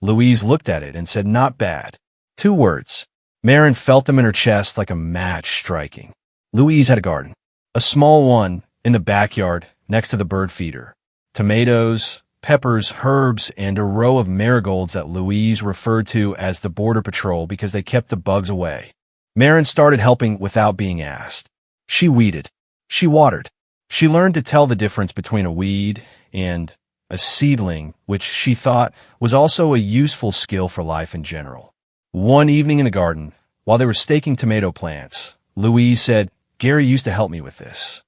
Louise looked at it and said, "Not bad." 2 words. Marin felt them in her chest like a match striking. Louise had a garden. A small one in the backyard next to the bird feeder. Tomatoes, peppers, herbs, and a row of marigolds that Louise referred to as the Border Patrol because they kept the bugs away. Marin started helping without being asked. She weeded. She watered. She learned to tell the difference between a weed and a seedling, which she thought was also a useful skill for life in general. One evening in the garden, while they were staking tomato plants, Louise said, "Gary used to help me with this."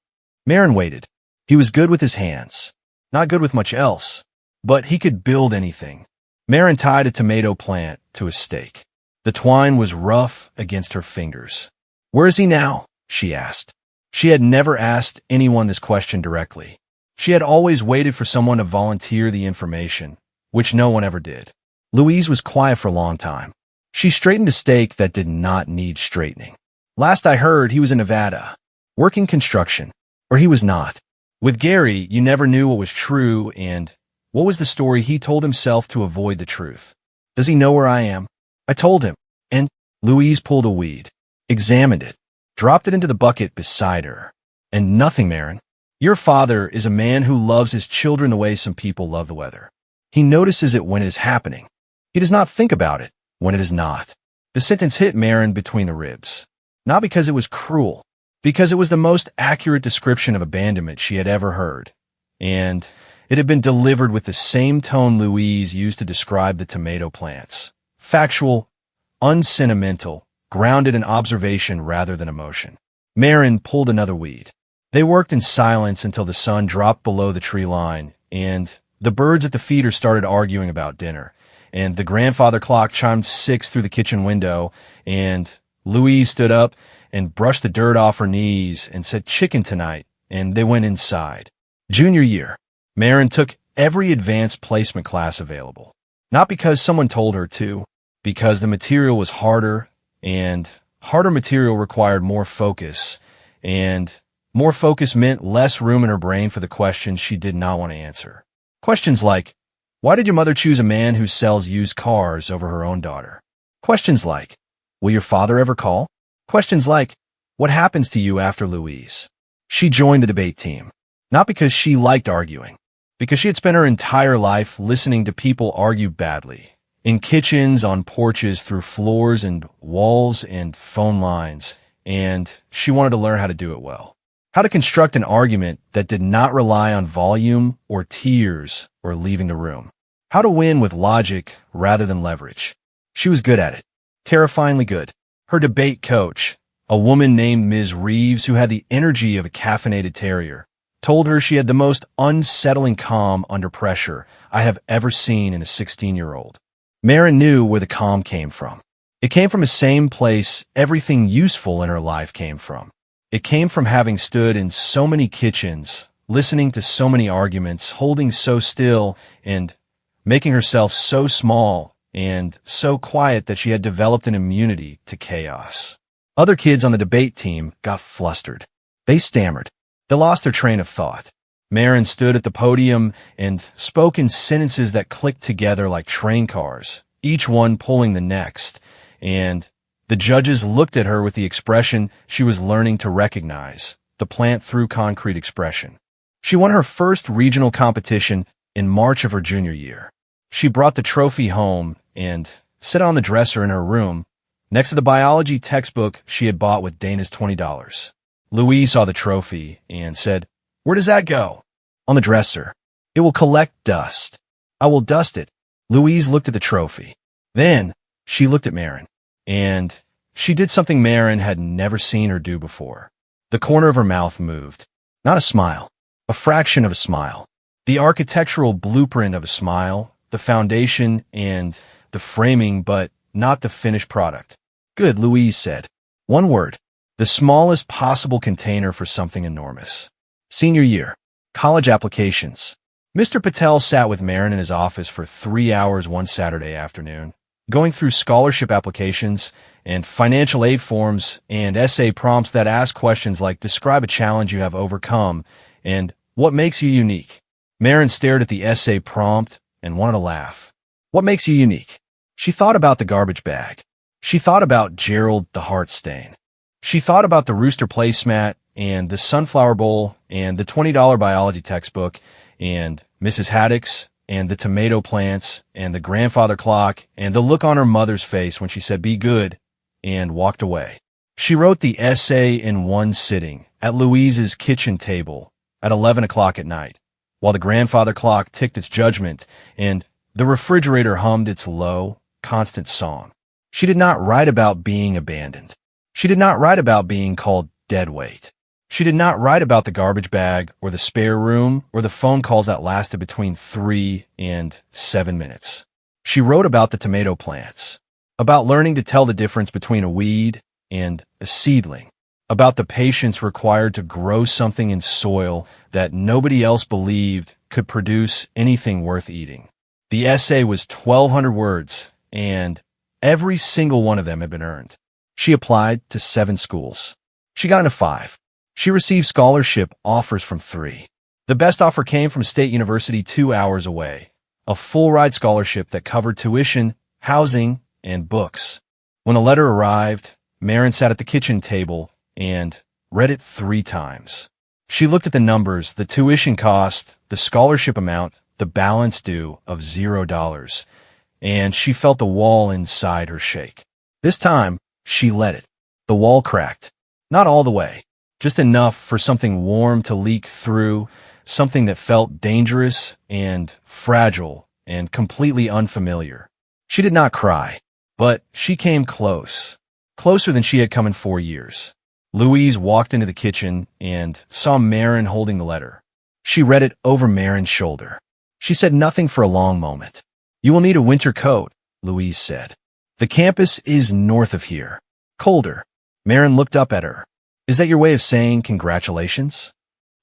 Marin waited. He was good with his hands. Not good with much else, but he could build anything. Marin tied a tomato plant to a stake. The twine was rough against her fingers. "Where is he now?" she asked. She had never asked anyone this question directly. She had always waited for someone to volunteer the information, which no one ever did. Louise was quiet for a long time. She straightened a stake that did not need straightening. "Last I heard, he was in Nevada, working construction, or he was not. With Gary, you never knew what was true and what was the story he told himself to avoid the truth. Does he know where I am? I told him." And Louise pulled a weed, examined it, dropped it into the bucket beside her. "And nothing, Marin. Your father is a man who loves his children the way some people love the weather. He notices it when it is happening. He does not think about it when it is not." The sentence hit Marin between the ribs. Not because it was cruel, because it was the most accurate description of abandonment she had ever heard. And it had been delivered with the same tone Louise used to describe the tomato plants. Factual, unsentimental, grounded in observation rather than emotion. Marin pulled another weed. They worked in silence until the sun dropped below the tree line, and the birds at the feeder started arguing about dinner, and the grandfather clock chimed 6 through the kitchen window, and Louise stood up and brushed the dirt off her knees and said, "Chicken tonight," and they went inside. Junior year, Marin took every advanced placement class available. Not because someone told her to, because the material was harder, and harder material required more focus, and more focus meant less room in her brain for the questions she did not want to answer. Questions like, why did your mother choose a man who sells used cars over her own daughter? Questions like, will your father ever call? Questions like, what happens to you after Louise? She joined the debate team, not because she liked arguing, because she had spent her entire life listening to people argue badly, in kitchens, on porches, through floors and walls and phone lines, and she wanted to learn how to do it well. How to construct an argument that did not rely on volume or tears or leaving the room. How to win with logic rather than leverage. She was good at it, terrifyingly good. Her debate coach, a woman named Ms. Reeves who had the energy of a caffeinated terrier, told her she had the most unsettling calm under pressure I have ever seen in a 16-year-old. Marin knew where the calm came from. It came from the same place everything useful in her life came from. It came from having stood in so many kitchens, listening to so many arguments, holding so still, and making herself so small and so quiet that she had developed an immunity to chaos. Other kids on the debate team got flustered. They stammered. They lost their train of thought. Marin stood at the podium and spoke in sentences that clicked together like train cars, each one pulling the next, and the judges looked at her with the expression she was learning to recognize, the plant through concrete expression. She won her first regional competition in March of her junior year. She brought the trophy home and set it on the dresser in her room, next to the biology textbook she had bought with Dana's $20. Louise saw the trophy and said, "Where does that go?" "On the dresser. It will collect dust. I will dust it." Louise looked at the trophy. Then she looked at Marin, and she did something Marin had never seen her do before. The corner of her mouth moved. Not a smile, a fraction of a smile. The architectural blueprint of a smile, the foundation and the framing, but not the finished product. Good, Louise said. One word. The smallest possible container for something enormous. Senior year. College applications. Mr. Patel sat with Marin in his office for 3 hours one Saturday afternoon, going through scholarship applications and financial aid forms and essay prompts that ask questions like describe a challenge you have overcome and what makes you unique. Marin stared at the essay prompt and wanted to laugh. What makes you unique? She thought about the garbage bag. She thought about Gerald the heart stain. She thought about the rooster placemat and the sunflower bowl and the $20 biology textbook and Mrs. Haddock's and the tomato plants and the grandfather clock and the look on her mother's face when she said, "Be good," and walked away. She wrote the essay in one sitting at Louise's kitchen table at 11 o'clock at night, while the grandfather clock ticked its judgment and the refrigerator hummed its low, constant song. She did not write about being abandoned. She did not write about being called dead weight. She did not write about the garbage bag or the spare room or the phone calls that lasted between 3 and 7 minutes. She wrote about the tomato plants, about learning to tell the difference between a weed and a seedling, about the patience required to grow something in soil that nobody else believed could produce anything worth eating. The essay was 1,200 words, and every single one of them had been earned. She applied to 7 schools. She got into 5. She received scholarship offers from 3. The best offer came from State University 2 hours away, a full-ride scholarship that covered tuition, housing, and books. When the letter arrived, Marin sat at the kitchen table and read it 3 times. She looked at the numbers, the tuition cost, the scholarship amount, the balance due of $0, and she felt the wall inside her shake. This time, she let it. The wall cracked. Not all the way. Just enough for something warm to leak through, something that felt dangerous and fragile and completely unfamiliar. She did not cry, but she came close, closer than she had come in 4 years. Louise walked into the kitchen and saw Marin holding the letter. She read it over Marin's shoulder. She said nothing for a long moment. "You will need a winter coat," Louise said. "The campus is north of here. Colder." Marin looked up at her. "Is that your way of saying congratulations?"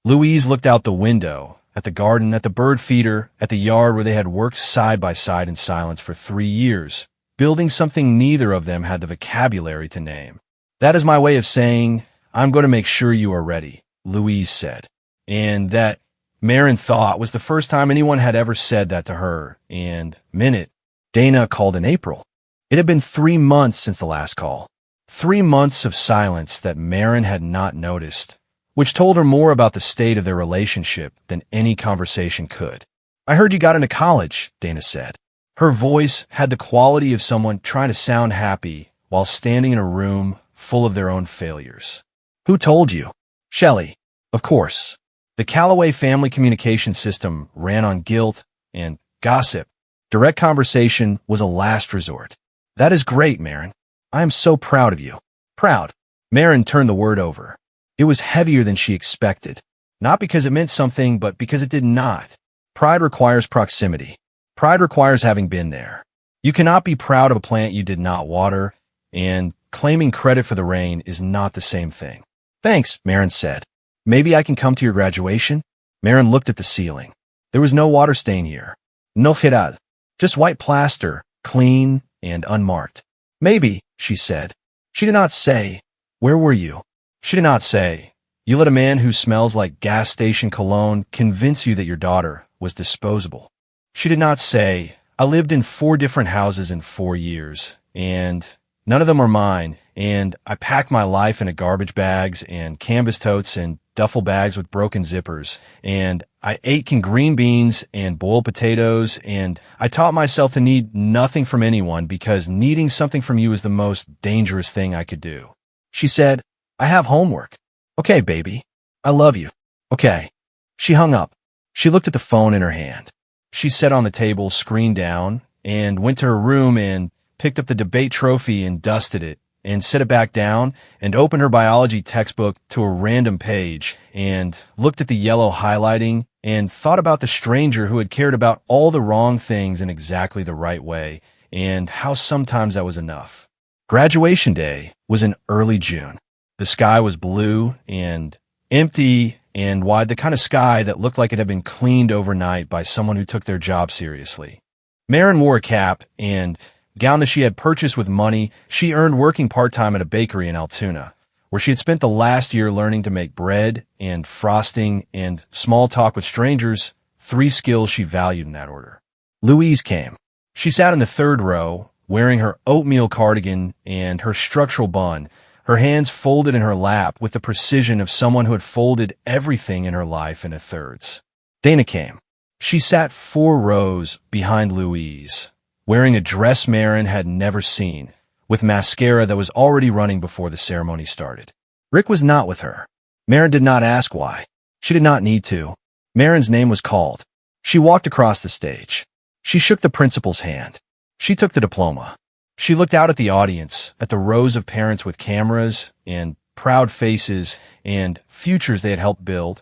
Louise looked out the window, at the garden, at the bird feeder, at the yard where they had worked side by side in silence for 3 years, building something neither of them had the vocabulary to name. "That is my way of saying, I'm going to make sure you are ready," Louise said. And that, Marin thought, was the first time anyone had ever said that to her. And minute, Dana called in April. It had been 3 months since the last call. 3 months of silence that Marin had not noticed, which told her more about the state of their relationship than any conversation could. "I heard you got into college," Dana said. Her voice had the quality of someone trying to sound happy while standing in a room full of their own failures. "Who told you?" "Shelley, of course." The Calloway family communication system ran on guilt and gossip. Direct conversation was a last resort. "That is great, Marin. I am so proud of you." Proud. Marin turned the word over. It was heavier than she expected. Not because it meant something, but because it did not. Pride requires proximity. Pride requires having been there. You cannot be proud of a plant you did not water, and claiming credit for the rain is not the same thing. "Thanks," Marin said. "Maybe I can come to your graduation?" Marin looked at the ceiling. There was no water stain here. No humedad. Just white plaster, clean and unmarked. "Maybe," she said. She did not say, "Where were you?" She did not say, "You let a man who smells like gas station cologne convince you that your daughter was disposable." She did not say, "I lived in 4 different houses in 4 years, and none of them are mine, and I packed my life into garbage bags and canvas totes and duffel bags with broken zippers, and I ate canned green beans and boiled potatoes, and I taught myself to need nothing from anyone because needing something from you is the most dangerous thing I could do." She said, "I have homework." "Okay, baby. I love you." "Okay." She hung up. She looked at the phone in her hand. She set on the table, screen down, and went to her room and picked up the debate trophy and dusted it and set it back down and opened her biology textbook to a random page and looked at the yellow highlighting and thought about the stranger who had cared about all the wrong things in exactly the right way and how sometimes that was enough. Graduation day was in early June. The sky was blue and empty and wide, the kind of sky that looked like it had been cleaned overnight by someone who took their job seriously. Marin wore a cap and gown that she had purchased with money she earned working part-time at a bakery in Altoona, where she had spent the last year learning to make bread and frosting and small talk with strangers, 3 skills she valued in that order. Louise came. She sat in the 3rd row, wearing her oatmeal cardigan and her structural bun, her hands folded in her lap with the precision of someone who had folded everything in her life into thirds. Dana came. She sat 4 rows behind Louise, wearing a dress Marin had never seen, with mascara that was already running before the ceremony started. Rick was not with her. Marin did not ask why. She did not need to. Marin's name was called. She walked across the stage. She shook the principal's hand. She took the diploma. She looked out at the audience, at the rows of parents with cameras and proud faces and futures they had helped build,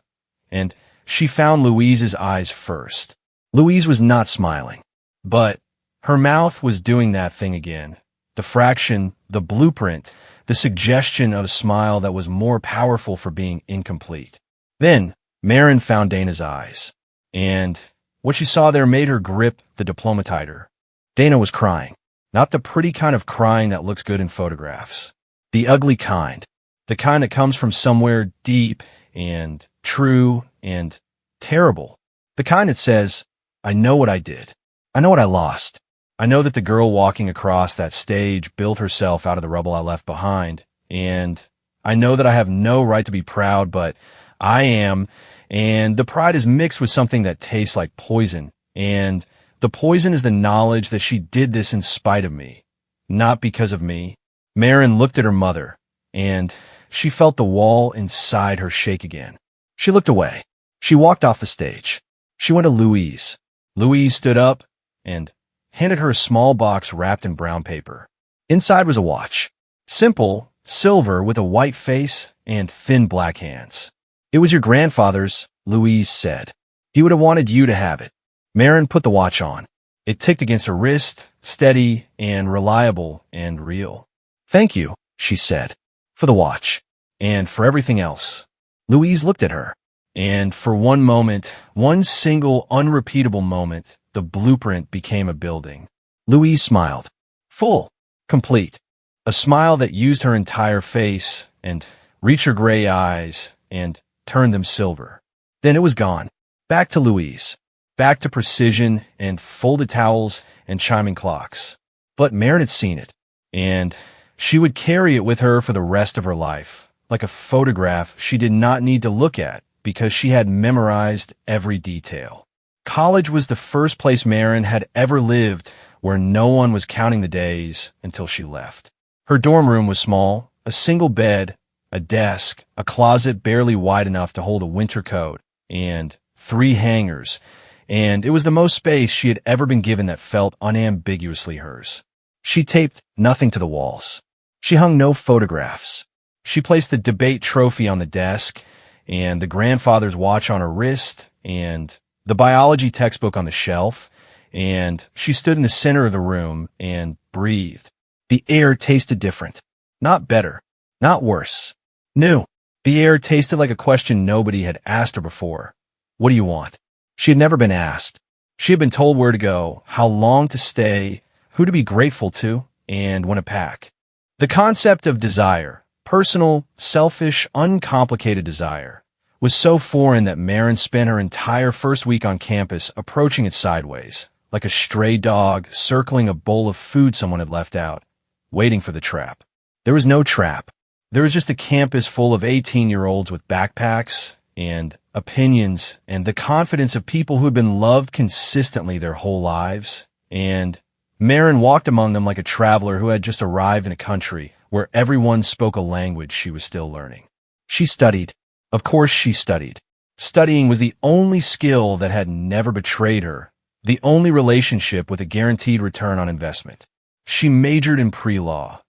and she found Louise's eyes first. Louise was not smiling, but her mouth was doing that thing again. The fraction, the blueprint, the suggestion of a smile that was more powerful for being incomplete. Then Marin found Dana's eyes, and what she saw there made her grip the diploma tighter. Dana was crying. Not the pretty kind of crying that looks good in photographs. The ugly kind. The kind that comes from somewhere deep and true and terrible. The kind that says, I know what I did. I know what I lost. I know that the girl walking across that stage built herself out of the rubble I left behind. And I know that I have no right to be proud, but I am. And the pride is mixed with something that tastes like poison. And the poison is the knowledge that she did this in spite of me, not because of me. Marin looked at her mother, and she felt the wall inside her shake again. She looked away. She walked off the stage. She went to Louise. Louise stood up and handed her a small box wrapped in brown paper. Inside was a watch. Simple, silver with a white face and thin black hands. It was your grandfather's, Louise said. He would have wanted you to have it. Marin put the watch on. It ticked against her wrist, steady and reliable and real. Thank you, she said, for the watch and for everything else. Louise looked at her, and for one moment, one single unrepeatable moment, the blueprint became a building. Louise smiled. Full. Complete. A smile that used her entire face and reached her gray eyes and turned them silver. Then it was gone. Back to Louise. Back to precision and folded towels and chiming clocks. But Marin had seen it, and she would carry it with her for the rest of her life, like a photograph she did not need to look at because she had memorized every detail. College was the first place Marin had ever lived where no one was counting the days until she left. Her dorm room was small, a single bed, a desk, a closet barely wide enough to hold a winter coat, and 3 hangers, and it was the most space she had ever been given that felt unambiguously hers. She taped nothing to the walls. She hung no photographs. She placed the debate trophy on the desk, and the grandfather's watch on her wrist, and the biology textbook on the shelf, and she stood in the center of the room and breathed. The air tasted different. Not better. Not worse. New. The air tasted like a question nobody had asked her before. What do you want? She had never been asked. She had been told where to go, how long to stay, who to be grateful to, and when to pack. The concept of desire, personal, selfish, uncomplicated desire, was so foreign that Marin spent her entire first week on campus approaching it sideways, like a stray dog circling a bowl of food someone had left out, waiting for the trap. There was no trap. There was just a campus full of 18-year-olds with backpacks and opinions and the confidence of people who had been loved consistently their whole lives. And Marin walked among them like a traveler who had just arrived in a country where everyone spoke a language she was still learning. She studied. Of course she studied. Studying was the only skill that had never betrayed her, the only relationship with a guaranteed return on investment. She majored in pre-law.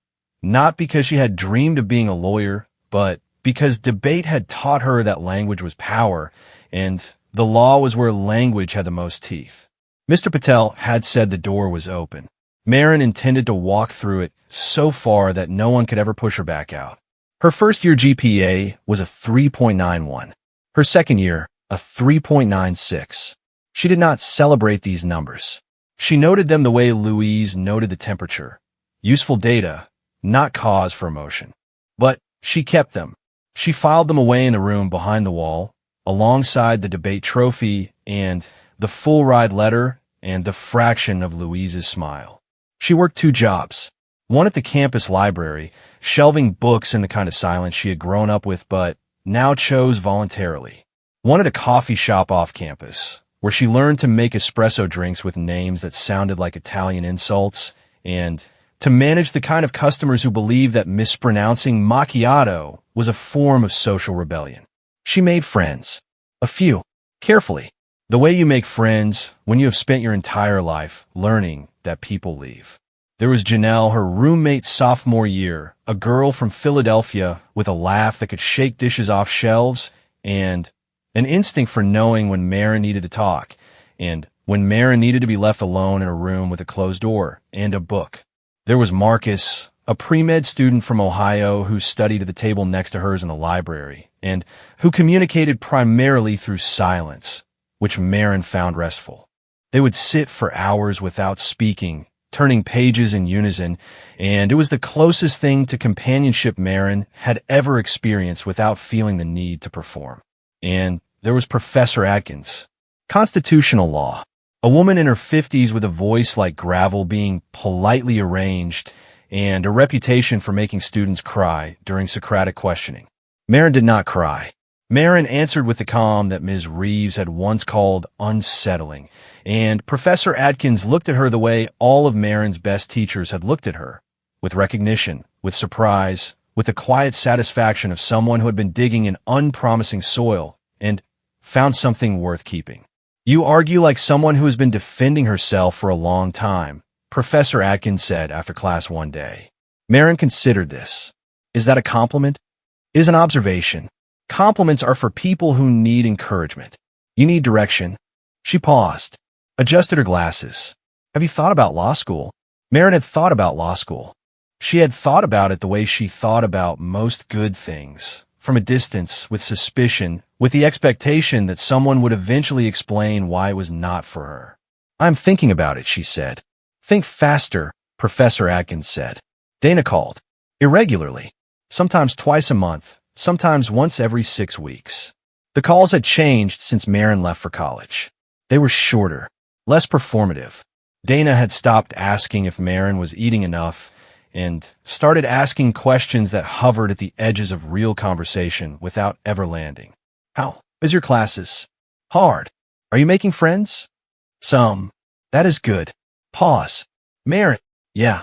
not because she had dreamed of being a lawyer, but because debate had taught her that language was power, and the law was where language had the most teeth. Mr. Patel had said the door was open. Marin intended to walk through it so far that no one could ever push her back out. Her first-year GPA was a 3.91. Her second year, a 3.96. She did not celebrate these numbers. She noted them the way Louise noted the temperature. Useful data, not cause for emotion. But she kept them. She filed them away in a room behind the wall, alongside the debate trophy and the full ride letter and the fraction of Louise's smile. She worked 2 jobs. One at the campus library, shelving books in the kind of silence she had grown up with but now chose voluntarily. One at a coffee shop off campus, where she learned to make espresso drinks with names that sounded like Italian insults, and to manage the kind of customers who believed that mispronouncing macchiato was a form of social rebellion. She made friends. A few. Carefully. The way you make friends when you have spent your entire life learning that people leave. There was Janelle, her roommate sophomore year, a girl from Philadelphia with a laugh that could shake dishes off shelves, and an instinct for knowing when Marin needed to talk, and when Marin needed to be left alone in a room with a closed door and a book. There was Marcus, a pre-med student from Ohio who studied at the table next to hers in the library, and who communicated primarily through silence, which Marin found restful. They would sit for hours without speaking, turning pages in unison, and it was the closest thing to companionship Marin had ever experienced without feeling the need to perform. And there was Professor Atkins. Constitutional law. A woman in her 50s with a voice like gravel being politely arranged and a reputation for making students cry during Socratic questioning. Marin did not cry. Marin answered with the calm that Ms. Reeves had once called unsettling, and Professor Atkins looked at her the way all of Marin's best teachers had looked at her, with recognition, with surprise, with the quiet satisfaction of someone who had been digging in unpromising soil and found something worth keeping. You argue like someone who has been defending herself for a long time, Professor Atkins said after class one day. Marin considered this. Is that a compliment? It is an observation. Compliments are for people who need encouragement. You need direction. She paused, adjusted her glasses. Have you thought about law school? Marin had thought about law school. She had thought about it the way she thought about most good things, from a distance, with suspicion, with the expectation that someone would eventually explain why it was not for her. I'm thinking about it, she said. Think faster, Professor Atkins said. Dana called. Irregularly. Sometimes twice a month, sometimes once every 6 weeks. The calls had changed since Marin left for college. They were shorter, less performative. Dana had stopped asking if Marin was eating enough and started asking questions that hovered at the edges of real conversation without ever landing. How is your classes? Hard. Are you making friends? Some. That is good. Pause. Marin. Yeah.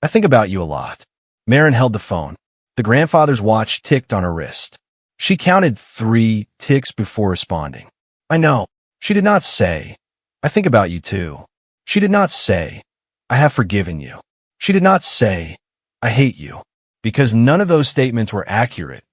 I think about you a lot. Marin held the phone. The grandfather's watch ticked on her wrist. She counted 3 ticks before responding. I know. She did not say, I think about you too. She did not say, I have forgiven you. She did not say, I hate you. Because none of those statements were accurate,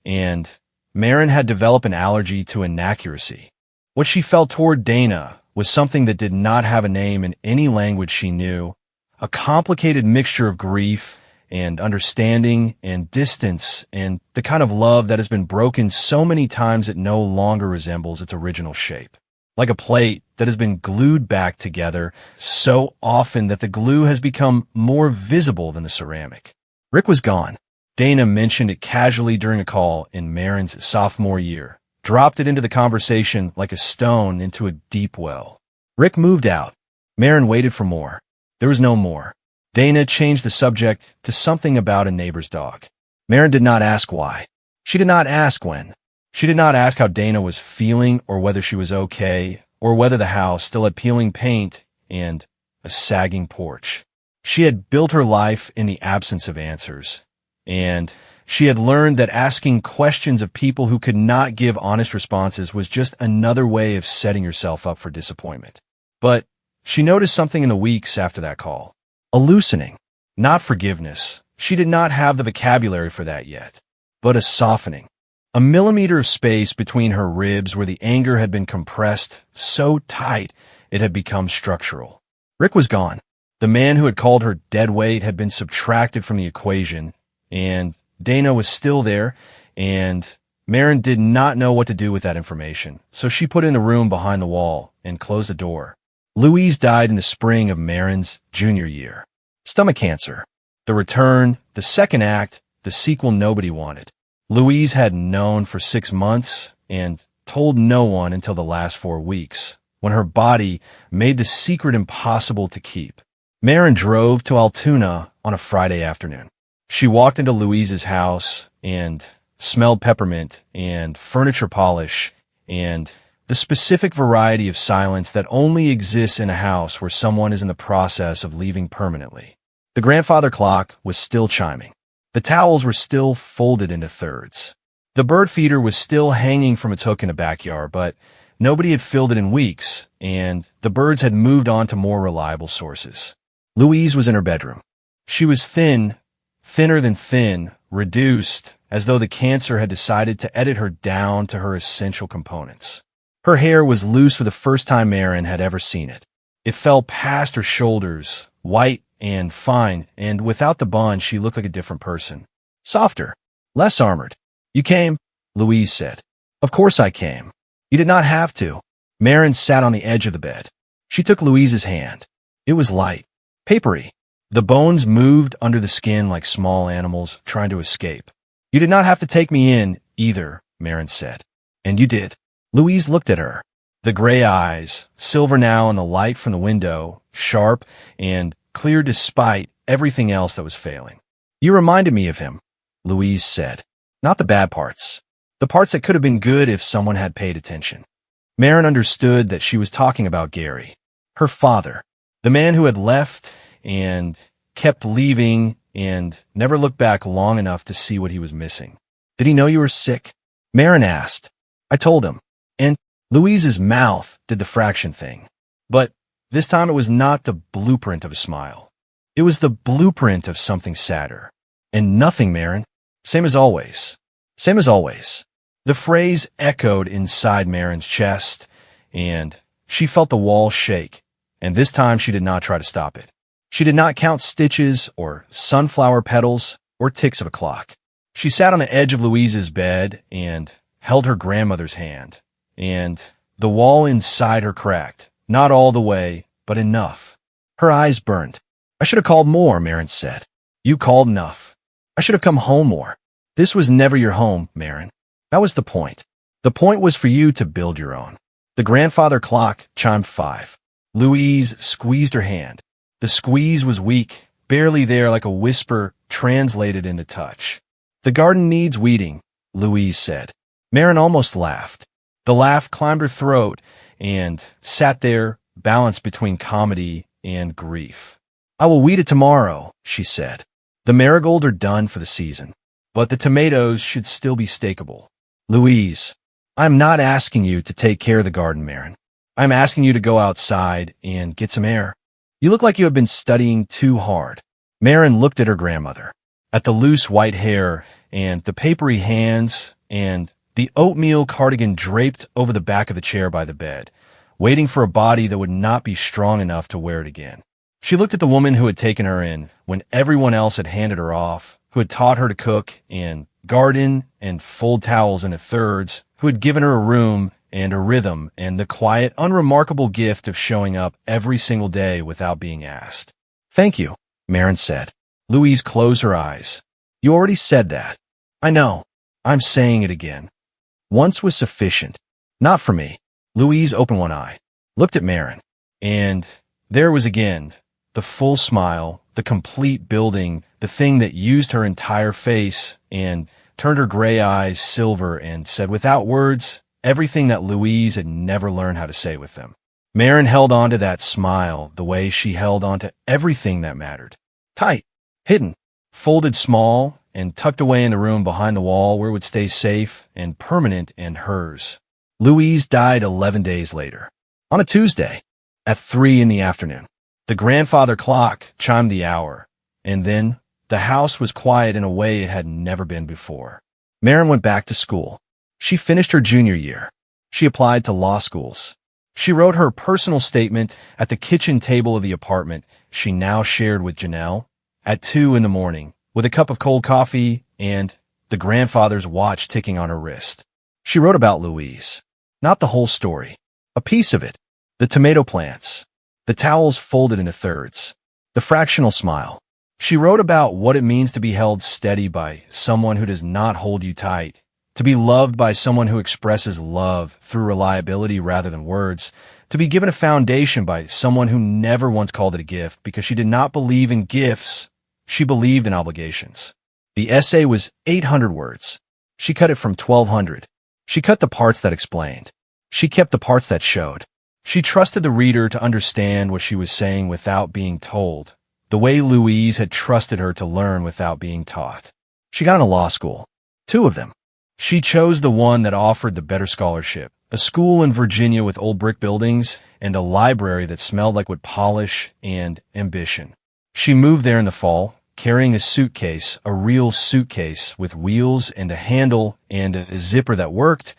and Marin had developed an allergy to inaccuracy. What she felt toward Dana was something that did not have a name in any language she knew, a complicated mixture of grief and understanding and distance and the kind of love that has been broken so many times it no longer resembles its original shape. Like a plate that has been glued back together so often that the glue has become more visible than the ceramic. Rick was gone. Dana mentioned it casually during a call in Marin's sophomore year, dropped it into the conversation like a stone into a deep well. Rick moved out. Marin waited for more. There was no more. Dana changed the subject to something about a neighbor's dog. Marin did not ask why. She did not ask when. She did not ask how Dana was feeling or whether she was okay or whether the house still had peeling paint and a sagging porch. She had built her life in the absence of answers, and she had learned that asking questions of people who could not give honest responses was just another way of setting yourself up for disappointment. But she noticed something in the weeks after that call. A loosening. Not forgiveness, She did not have the vocabulary for that yet, but a softening. A millimeter of space between her ribs where the anger had been compressed so tight it had become structural. Rick was gone. The man who had called her dead weight had been subtracted from the equation, and Dana was still there, and Marin did not know what to do with that information, so she put in the room behind the wall and closed the door. Louise died in the spring of Marin's junior year. Stomach cancer. The return, the second act, the sequel nobody wanted. Louise had known for 6 months and told no one until the last 4 weeks, when her body made the secret impossible to keep. Marin drove to Altoona on a Friday afternoon. She walked into Louise's house and smelled peppermint and furniture polish and the specific variety of silence that only exists in a house where someone is in the process of leaving permanently. The grandfather clock was still chiming. The towels were still folded into thirds. The bird feeder was still hanging from its hook in the backyard, but nobody had filled it in weeks, and the birds had moved on to more reliable sources. Louise was in her bedroom. She was thin, thinner than thin, reduced, as though the cancer had decided to edit her down to her essential components. Her hair was loose for the first time Marin had ever seen it. It fell past her shoulders, white and fine, and without the bun, she looked like a different person. Softer, less armored. "You came," Louise said. "Of course I came. You did not have to." Marin sat on the edge of the bed. She took Louise's hand. It was light, papery. The bones moved under the skin like small animals trying to escape. "You did not have to take me in, either," Marin said. "And you did." Louise looked at her. The gray eyes, silver now in the light from the window, sharp and clear despite everything else that was failing. "You reminded me of him," Louise said. "Not the bad parts. The parts that could have been good if someone had paid attention." Marin understood that she was talking about Gary, her father, the man who had left and kept leaving and never looked back long enough to see what he was missing. "Did he know you were sick?" Marin asked. "I told him." And Louise's mouth did the fraction thing. But this time it was not the blueprint of a smile. It was the blueprint of something sadder. "And nothing, Marin. Same as always. Same as always." The phrase echoed inside Marin's chest, and she felt the wall shake, and this time she did not try to stop it. She did not count stitches or sunflower petals or ticks of a clock. She sat on the edge of Louise's bed and held her grandmother's hand, and the wall inside her cracked, not all the way, but enough. Her eyes burned. "I should have called more," Marin said. "You called enough. I should have come home more. This was never your home, Marin. That was the point. The point was for you to build your own." The grandfather clock chimed 5. Louise squeezed her hand. The squeeze was weak, barely there, like a whisper translated into touch. "The garden needs weeding," Louise said. Marin almost laughed. The laugh climbed her throat and sat there, balanced between comedy and grief. "I will weed it tomorrow," she said. "The marigolds are done for the season, but the tomatoes should still be stakeable." "Louise, I'm not asking you to take care of the garden, Marin. I'm asking you to go outside and get some air. You look like you have been studying too hard." Marin looked at her grandmother, at the loose white hair and the papery hands and the oatmeal cardigan draped over the back of the chair by the bed, waiting for a body that would not be strong enough to wear it again. She looked at the woman who had taken her in when everyone else had handed her off, who had taught her to cook and garden and fold towels into thirds, who had given her a room and a rhythm and the quiet, unremarkable gift of showing up every single day without being asked. "Thank you," Marin said. Louise closed her eyes. "You already said that." "I know. I'm saying it again. Once was sufficient. Not for me." Louise opened one eye, looked at Marin, and there was again the full smile, the complete building, the thing that used her entire face and turned her gray eyes silver and said without words everything that Louise had never learned how to say with them. Marin held on to that smile the way she held on to everything that mattered. Tight, hidden, folded small, and tucked away in the room behind the wall where it would stay safe and permanent and hers. Louise died 11 days later, on a Tuesday, at 3 in the afternoon. The grandfather clock chimed the hour, and then The house was quiet in a way it had never been before. Maren went back to school. She finished her junior year. She applied to law schools. She wrote her personal statement at the kitchen table of the apartment she now shared with Janelle at 2 in the morning, with a cup of cold coffee and the grandfather's watch ticking on her wrist. She wrote about Louise. Not the whole story. A piece of it. The tomato plants. The towels folded into thirds. The fractional smile. She wrote about what it means to be held steady by someone who does not hold you tight, to be loved by someone who expresses love through reliability rather than words, to be given a foundation by someone who never once called it a gift because she did not believe in gifts, she believed in obligations. The essay was 800 words. She cut it from 1,200. She cut the parts that explained. She kept the parts that showed. She trusted the reader to understand what she was saying without being told, the way Louise had trusted her to learn without being taught. She got into law school. 2 of them. She chose the one that offered the better scholarship, a school in Virginia with old brick buildings and a library that smelled like wood polish and ambition. She moved there in the fall, carrying a suitcase, a real suitcase with wheels and a handle and a zipper that worked,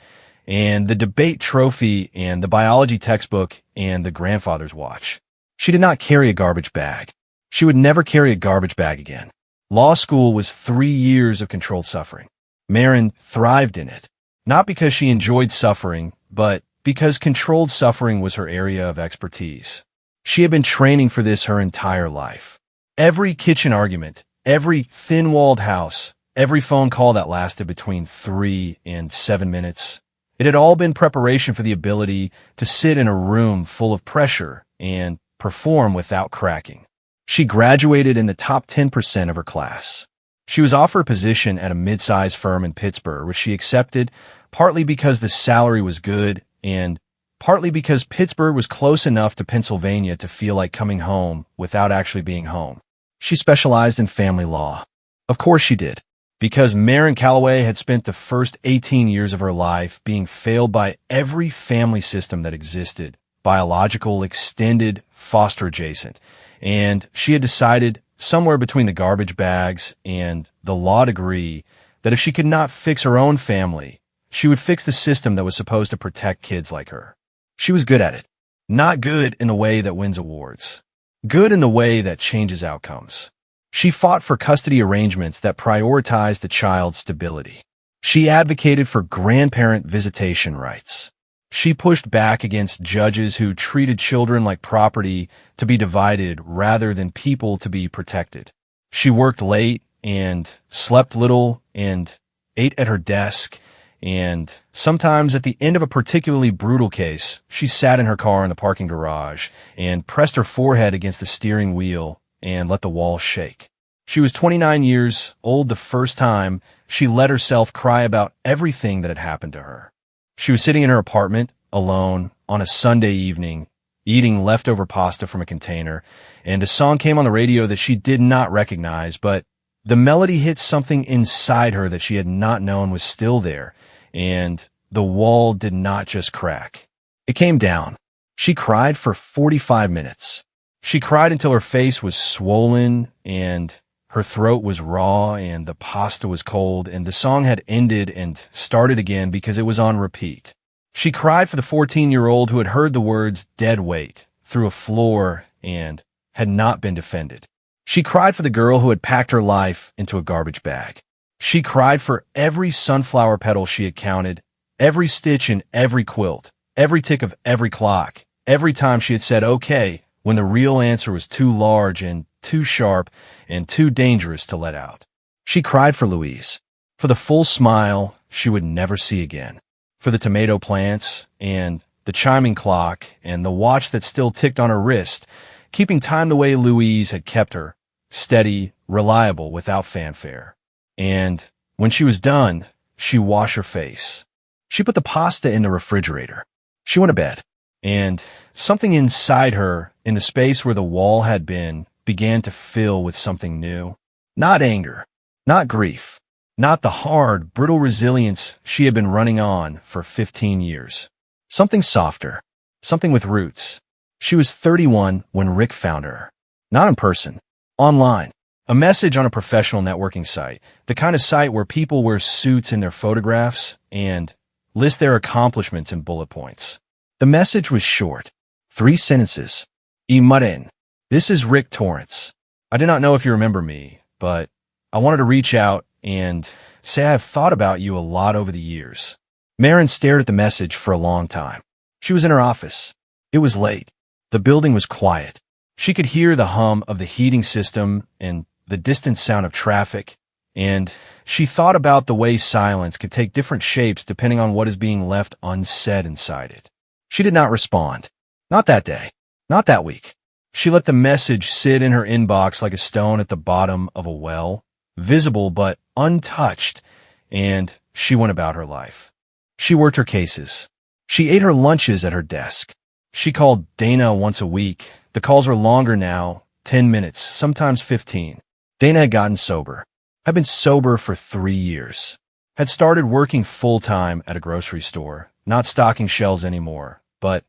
and the debate trophy and the biology textbook and the grandfather's watch. She did not carry a garbage bag. She would never carry a garbage bag again. Law school was 3 years of controlled suffering. Maren thrived in it, not because she enjoyed suffering, but because controlled suffering was her area of expertise. She had been training for this her entire life. Every kitchen argument, every thin-walled house, every phone call that lasted between 3 and 7 minutes, it had all been preparation for the ability to sit in a room full of pressure and perform without cracking. She graduated in the top 10% of her class. She was offered a position at a mid-sized firm in Pittsburgh, which she accepted partly because the salary was good and partly because Pittsburgh was close enough to Pennsylvania to feel like coming home without actually being home. She specialized in family law. Of course she did, because Maren Calloway had spent the first 18 years of her life being failed by every family system that existed, biological, extended, foster adjacent, and she had decided somewhere between the garbage bags and the law degree that if she could not fix her own family, she would fix the system that was supposed to protect kids like her. She was good at it. Not good in a way that wins awards. Good in the way that changes outcomes. She fought for custody arrangements that prioritized the child's stability. She advocated for grandparent visitation rights. She pushed back against judges who treated children like property to be divided rather than people to be protected. She worked late and slept little and ate at her desk, and sometimes at the end of a particularly brutal case, she sat in her car in the parking garage and pressed her forehead against the steering wheel and let the walls shake. She was 29 years old the first time she let herself cry about everything that had happened to her. She was sitting in her apartment, alone, on a Sunday evening, eating leftover pasta from a container, and a song came on the radio that she did not recognize, but the melody hit something inside her that she had not known was still there, and the wall did not just crack. It came down. She cried for 45 minutes. She cried until her face was swollen, and her throat was raw, and the pasta was cold, and the song had ended and started again because it was on repeat. She cried for the 14-year-old who had heard the words dead weight through a floor and had not been defended. She cried for the girl who had packed her life into a garbage bag. She cried for every sunflower petal she had counted, every stitch in every quilt, every tick of every clock, every time she had said okay when the real answer was too large and too sharp and too dangerous to let out. She cried for Louise, for the full smile she would never see again, for the tomato plants and the chiming clock and the watch that still ticked on her wrist, keeping time the way Louise had kept her, steady, reliable, without fanfare. And when she was done, she washed her face. She put the pasta in the refrigerator. She went to bed, and something inside her, in the space where the wall had been, began to fill with something new. Not anger, not grief, not the hard, brittle resilience she had been running on for 15 years. Something softer, something with roots. She was 31 when Rick found her. Not in person, online, A message on a professional networking site, the kind of site where people wear suits in their photographs and list their accomplishments in bullet points. The message was short. 3 sentences. Imaren. This is Rick Torrance. I do not know if you remember me, but I wanted to reach out and say I've thought about you a lot over the years. Marin stared at the message for a long time. She was in her office. It was late. The building was quiet. She could hear the hum of the heating system and the distant sound of traffic, and she thought about the way silence could take different shapes depending on what is being left unsaid inside it. She did not respond. Not that day. Not that week. She let the message sit in her inbox like a stone at the bottom of a well, visible but untouched, and she went about her life. She worked her cases. She ate her lunches at her desk. She called Dana once a week. The calls were longer now, 10 minutes, sometimes 15. Dana had gotten sober. Had been sober for 3 years. Had started working full-time at a grocery store, not stocking shelves anymore, but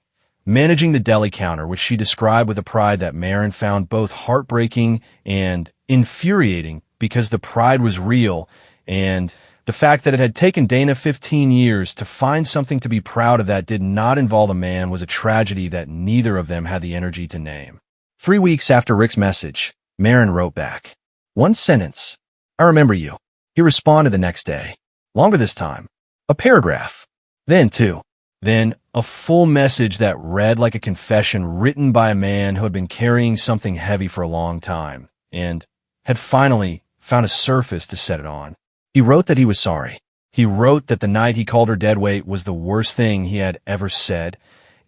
managing the deli counter, which she described with a pride that Marin found both heartbreaking and infuriating because the pride was real, and the fact that it had taken Dana 15 years to find something to be proud of that did not involve a man was a tragedy that neither of them had the energy to name. 3 weeks after Rick's message, Marin wrote back. 1 sentence. I remember you. He responded the next day. Longer this time. A paragraph. Then 2. Then a full message that read like a confession written by a man who had been carrying something heavy for a long time and had finally found a surface to set it on. He wrote that he was sorry. He wrote that the night he called her deadweight was the worst thing he had ever said,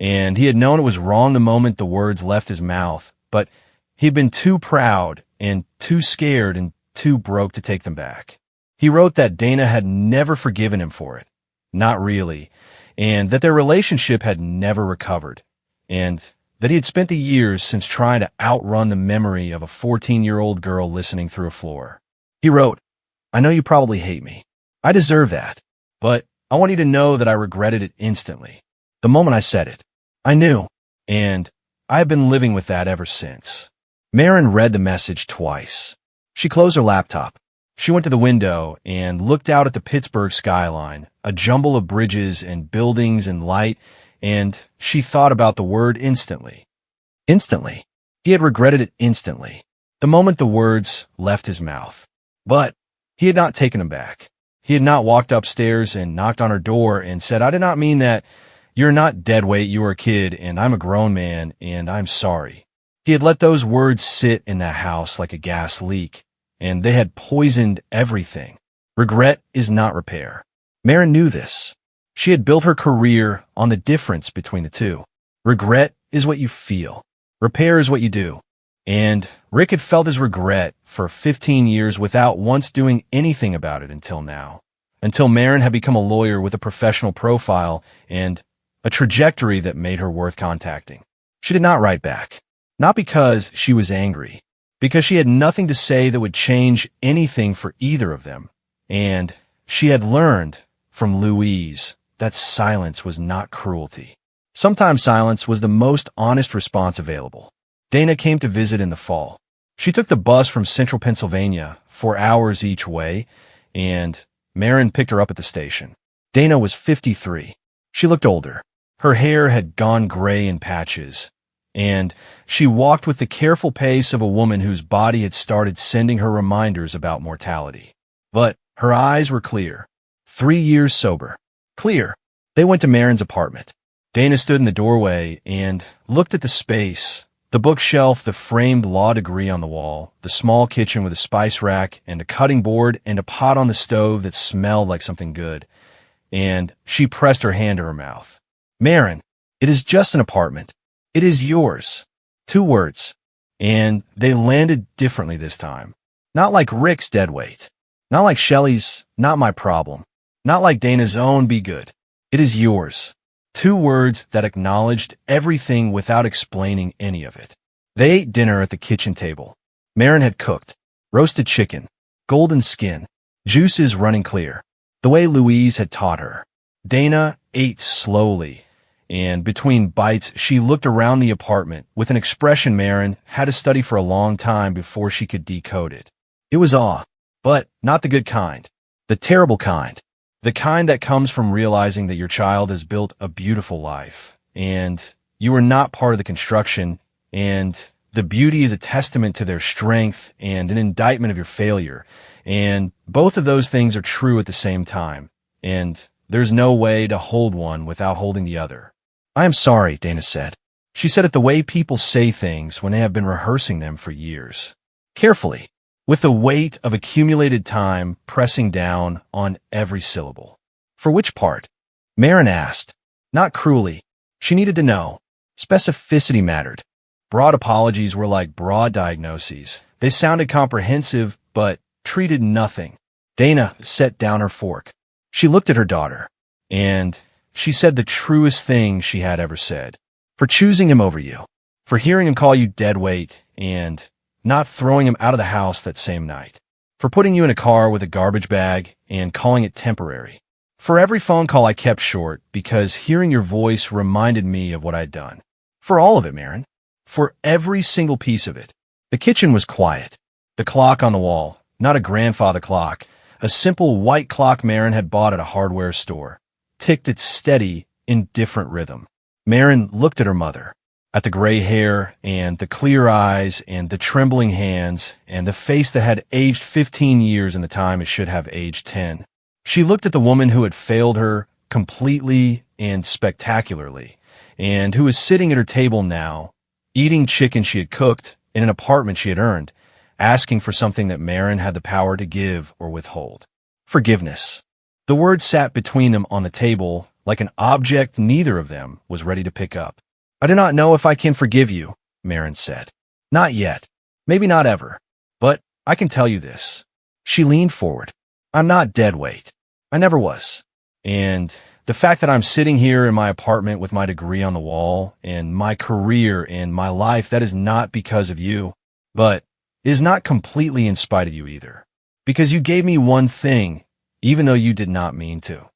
and he had known it was wrong the moment the words left his mouth, but he had been too proud and too scared and too broke to take them back. He wrote that Dana had never forgiven him for it. Not really. And that their relationship had never recovered. And that he had spent the years since trying to outrun the memory of a 14-year-old girl listening through a floor. He wrote, I know you probably hate me. I deserve that. But I want you to know that I regretted it instantly. The moment I said it. I knew. And I have been living with that ever since. Marin read the message twice. She closed her laptop. She went to the window and looked out at the Pittsburgh skyline, a jumble of bridges and buildings and light, and she thought about the word instantly. Instantly. He had regretted it instantly, the moment the words left his mouth. But he had not taken them back. He had not walked upstairs and knocked on her door and said, I did not mean that. You're not deadweight, you are a kid, and I'm a grown man, and I'm sorry. He had let those words sit in that house like a gas leak, and they had poisoned everything. Regret is not repair. Marin knew this. She had built her career on the difference between the two. Regret is what you feel. Repair is what you do. And Rick had felt his regret for 15 years without once doing anything about it until now. Until Marin had become a lawyer with a professional profile and a trajectory that made her worth contacting. She did not write back. Not because she was angry, because she had nothing to say that would change anything for either of them. And she had learned from Louise that silence was not cruelty. Sometimes silence was the most honest response available. Dana came to visit in the fall. She took the bus from central Pennsylvania 4 hours each way, and Marin picked her up at the station. Dana was 53. She looked older. Her hair had gone gray in patches, and she walked with the careful pace of a woman whose body had started sending her reminders about mortality. But her eyes were clear. 3 years sober. Clear. They went to Marin's apartment. Dana stood in the doorway and looked at the space, the bookshelf, the framed law degree on the wall, the small kitchen with a spice rack and a cutting board and a pot on the stove that smelled like something good. And she pressed her hand to her mouth. Marin, it is just an apartment. It is yours. 2 words. And they landed differently this time. Not like Rick's deadweight. Not like Shelley's not my problem. Not like Dana's own be good. It is yours. 2 words that acknowledged everything without explaining any of it. They ate dinner at the kitchen table. Marin had cooked. Roasted chicken. Golden skin. Juices running clear. The way Louise had taught her. Dana ate slowly, and between bites she looked around the apartment with an expression Marin had to study for a long time before she could decode it. It was awe, but not the good kind. The terrible kind. The kind that comes from realizing that your child has built a beautiful life, and you are not part of the construction, and the beauty is a testament to their strength and an indictment of your failure. And both of those things are true at the same time, and there's no way to hold one without holding the other. I am sorry, Dana said. She said it the way people say things when they have been rehearsing them for years. Carefully, with the weight of accumulated time pressing down on every syllable. For which part? Marin asked. Not cruelly. She needed to know. Specificity mattered. Broad apologies were like broad diagnoses. They sounded comprehensive, but treated nothing. Dana set down her fork. She looked at her daughter, and she said the truest thing she had ever said. For choosing him over you. For hearing him call you deadweight, and not throwing him out of the house that same night. For putting you in a car with a garbage bag and calling it temporary. For every phone call I kept short because hearing your voice reminded me of what I'd done. For all of it, Marin. For every single piece of it. The kitchen was quiet. The clock on the wall, not a grandfather clock, a simple white clock Marin had bought at a hardware store, ticked its steady, indifferent rhythm. Marin looked at her mother, at the gray hair and the clear eyes and the trembling hands and the face that had aged 15 years in the time it should have aged 10. She looked at the woman who had failed her completely and spectacularly, and who was sitting at her table now, eating chicken she had cooked in an apartment she had earned, asking for something that Marin had the power to give or withhold. Forgiveness. The word sat between them on the table like an object neither of them was ready to pick up. I do not know if I can forgive you, Marin said. Not yet. Maybe not ever. But I can tell you this. She leaned forward. I'm not deadweight. I never was. And the fact that I'm sitting here in my apartment with my degree on the wall and my career and my life, that is not because of you, but is not completely in spite of you either. Because you gave me one thing, even though you did not mean to.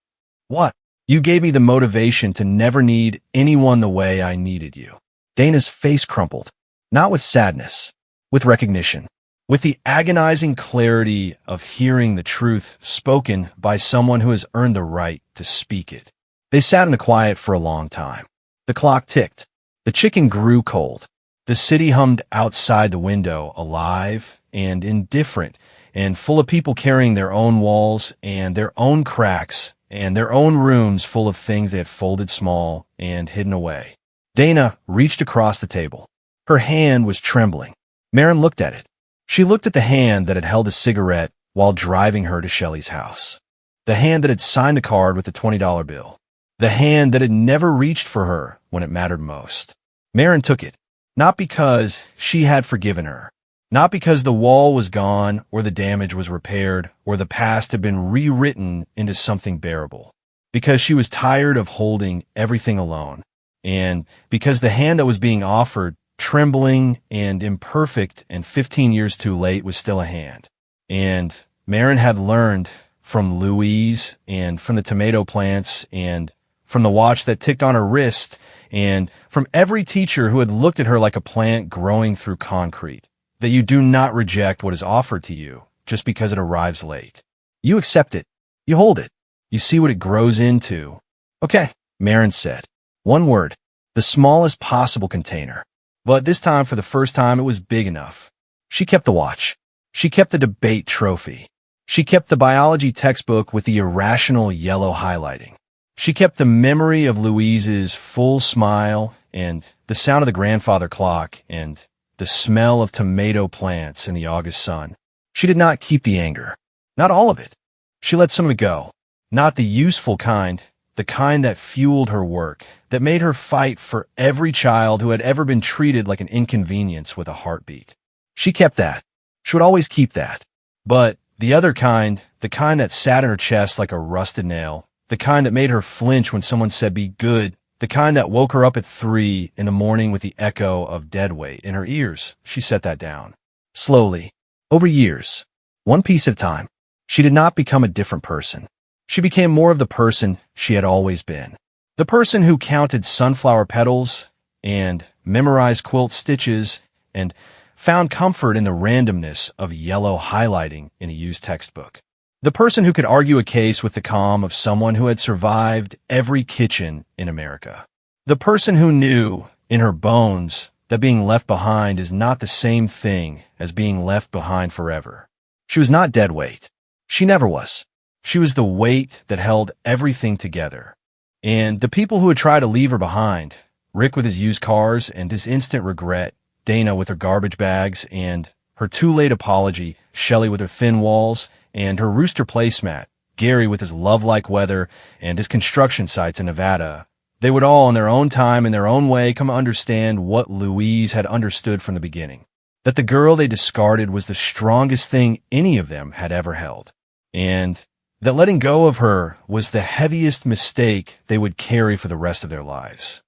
What? You gave me the motivation to never need anyone the way I needed you. Dana's face crumpled, not with sadness, with recognition, with the agonizing clarity of hearing the truth spoken by someone who has earned the right to speak it. They sat in the quiet for a long time. The clock ticked. The chicken grew cold. The city hummed outside the window, alive and indifferent, and full of people carrying their own walls and their own cracks and their own rooms full of things they had folded small and hidden away. Dana reached across the table. Her hand was trembling. Marin looked at it. She looked at the hand that had held a cigarette while driving her to Shelley's house. The hand that had signed the card with the $20 bill. The hand that had never reached for her when it mattered most. Marin took it, not because she had forgiven her, not because the wall was gone or the damage was repaired or the past had been rewritten into something bearable, because she was tired of holding everything alone, and because the hand that was being offered, trembling and imperfect and 15 years too late, was still a hand. And Marin had learned from Louise and from the tomato plants and from the watch that ticked on her wrist and from every teacher who had looked at her like a plant growing through concrete, that you do not reject what is offered to you just because it arrives late. You accept it. You hold it. You see what it grows into. Okay, Marin said. One word. The smallest possible container. But this time, for the first time, it was big enough. She kept the watch. She kept the debate trophy. She kept the biology textbook with the irrational yellow highlighting. She kept the memory of Louise's full smile and the sound of the grandfather clock and the smell of tomato plants in the August sun. She did not keep the anger. Not all of it. She let some of it go. Not the useful kind, the kind that fueled her work, that made her fight for every child who had ever been treated like an inconvenience with a heartbeat. She kept that. She would always keep that. But the other kind, the kind that sat in her chest like a rusted nail, the kind that made her flinch when someone said be good, the kind that woke her up at 3 in the morning with the echo of deadweight in her ears, she set that down. Slowly, over years, one piece at a time. She did not become a different person. She became more of the person she had always been. The person who counted sunflower petals and memorized quilt stitches and found comfort in the randomness of yellow highlighting in a used textbook. The person who could argue a case with the calm of someone who had survived every kitchen in America. The person who knew, in her bones, that being left behind is not the same thing as being left behind forever. She was not dead weight. She never was. She was the weight that held everything together. And the people who would try to leave her behind, Rick with his used cars and his instant regret, Dana with her garbage bags and her too-late apology, Shelley with her thin walls and her rooster placemat, Gary with his love-like weather and his construction sites in Nevada, they would all, in their own time and their own way, come to understand what Louise had understood from the beginning, that the girl they discarded was the strongest thing any of them had ever held, and that letting go of her was the heaviest mistake they would carry for the rest of their lives.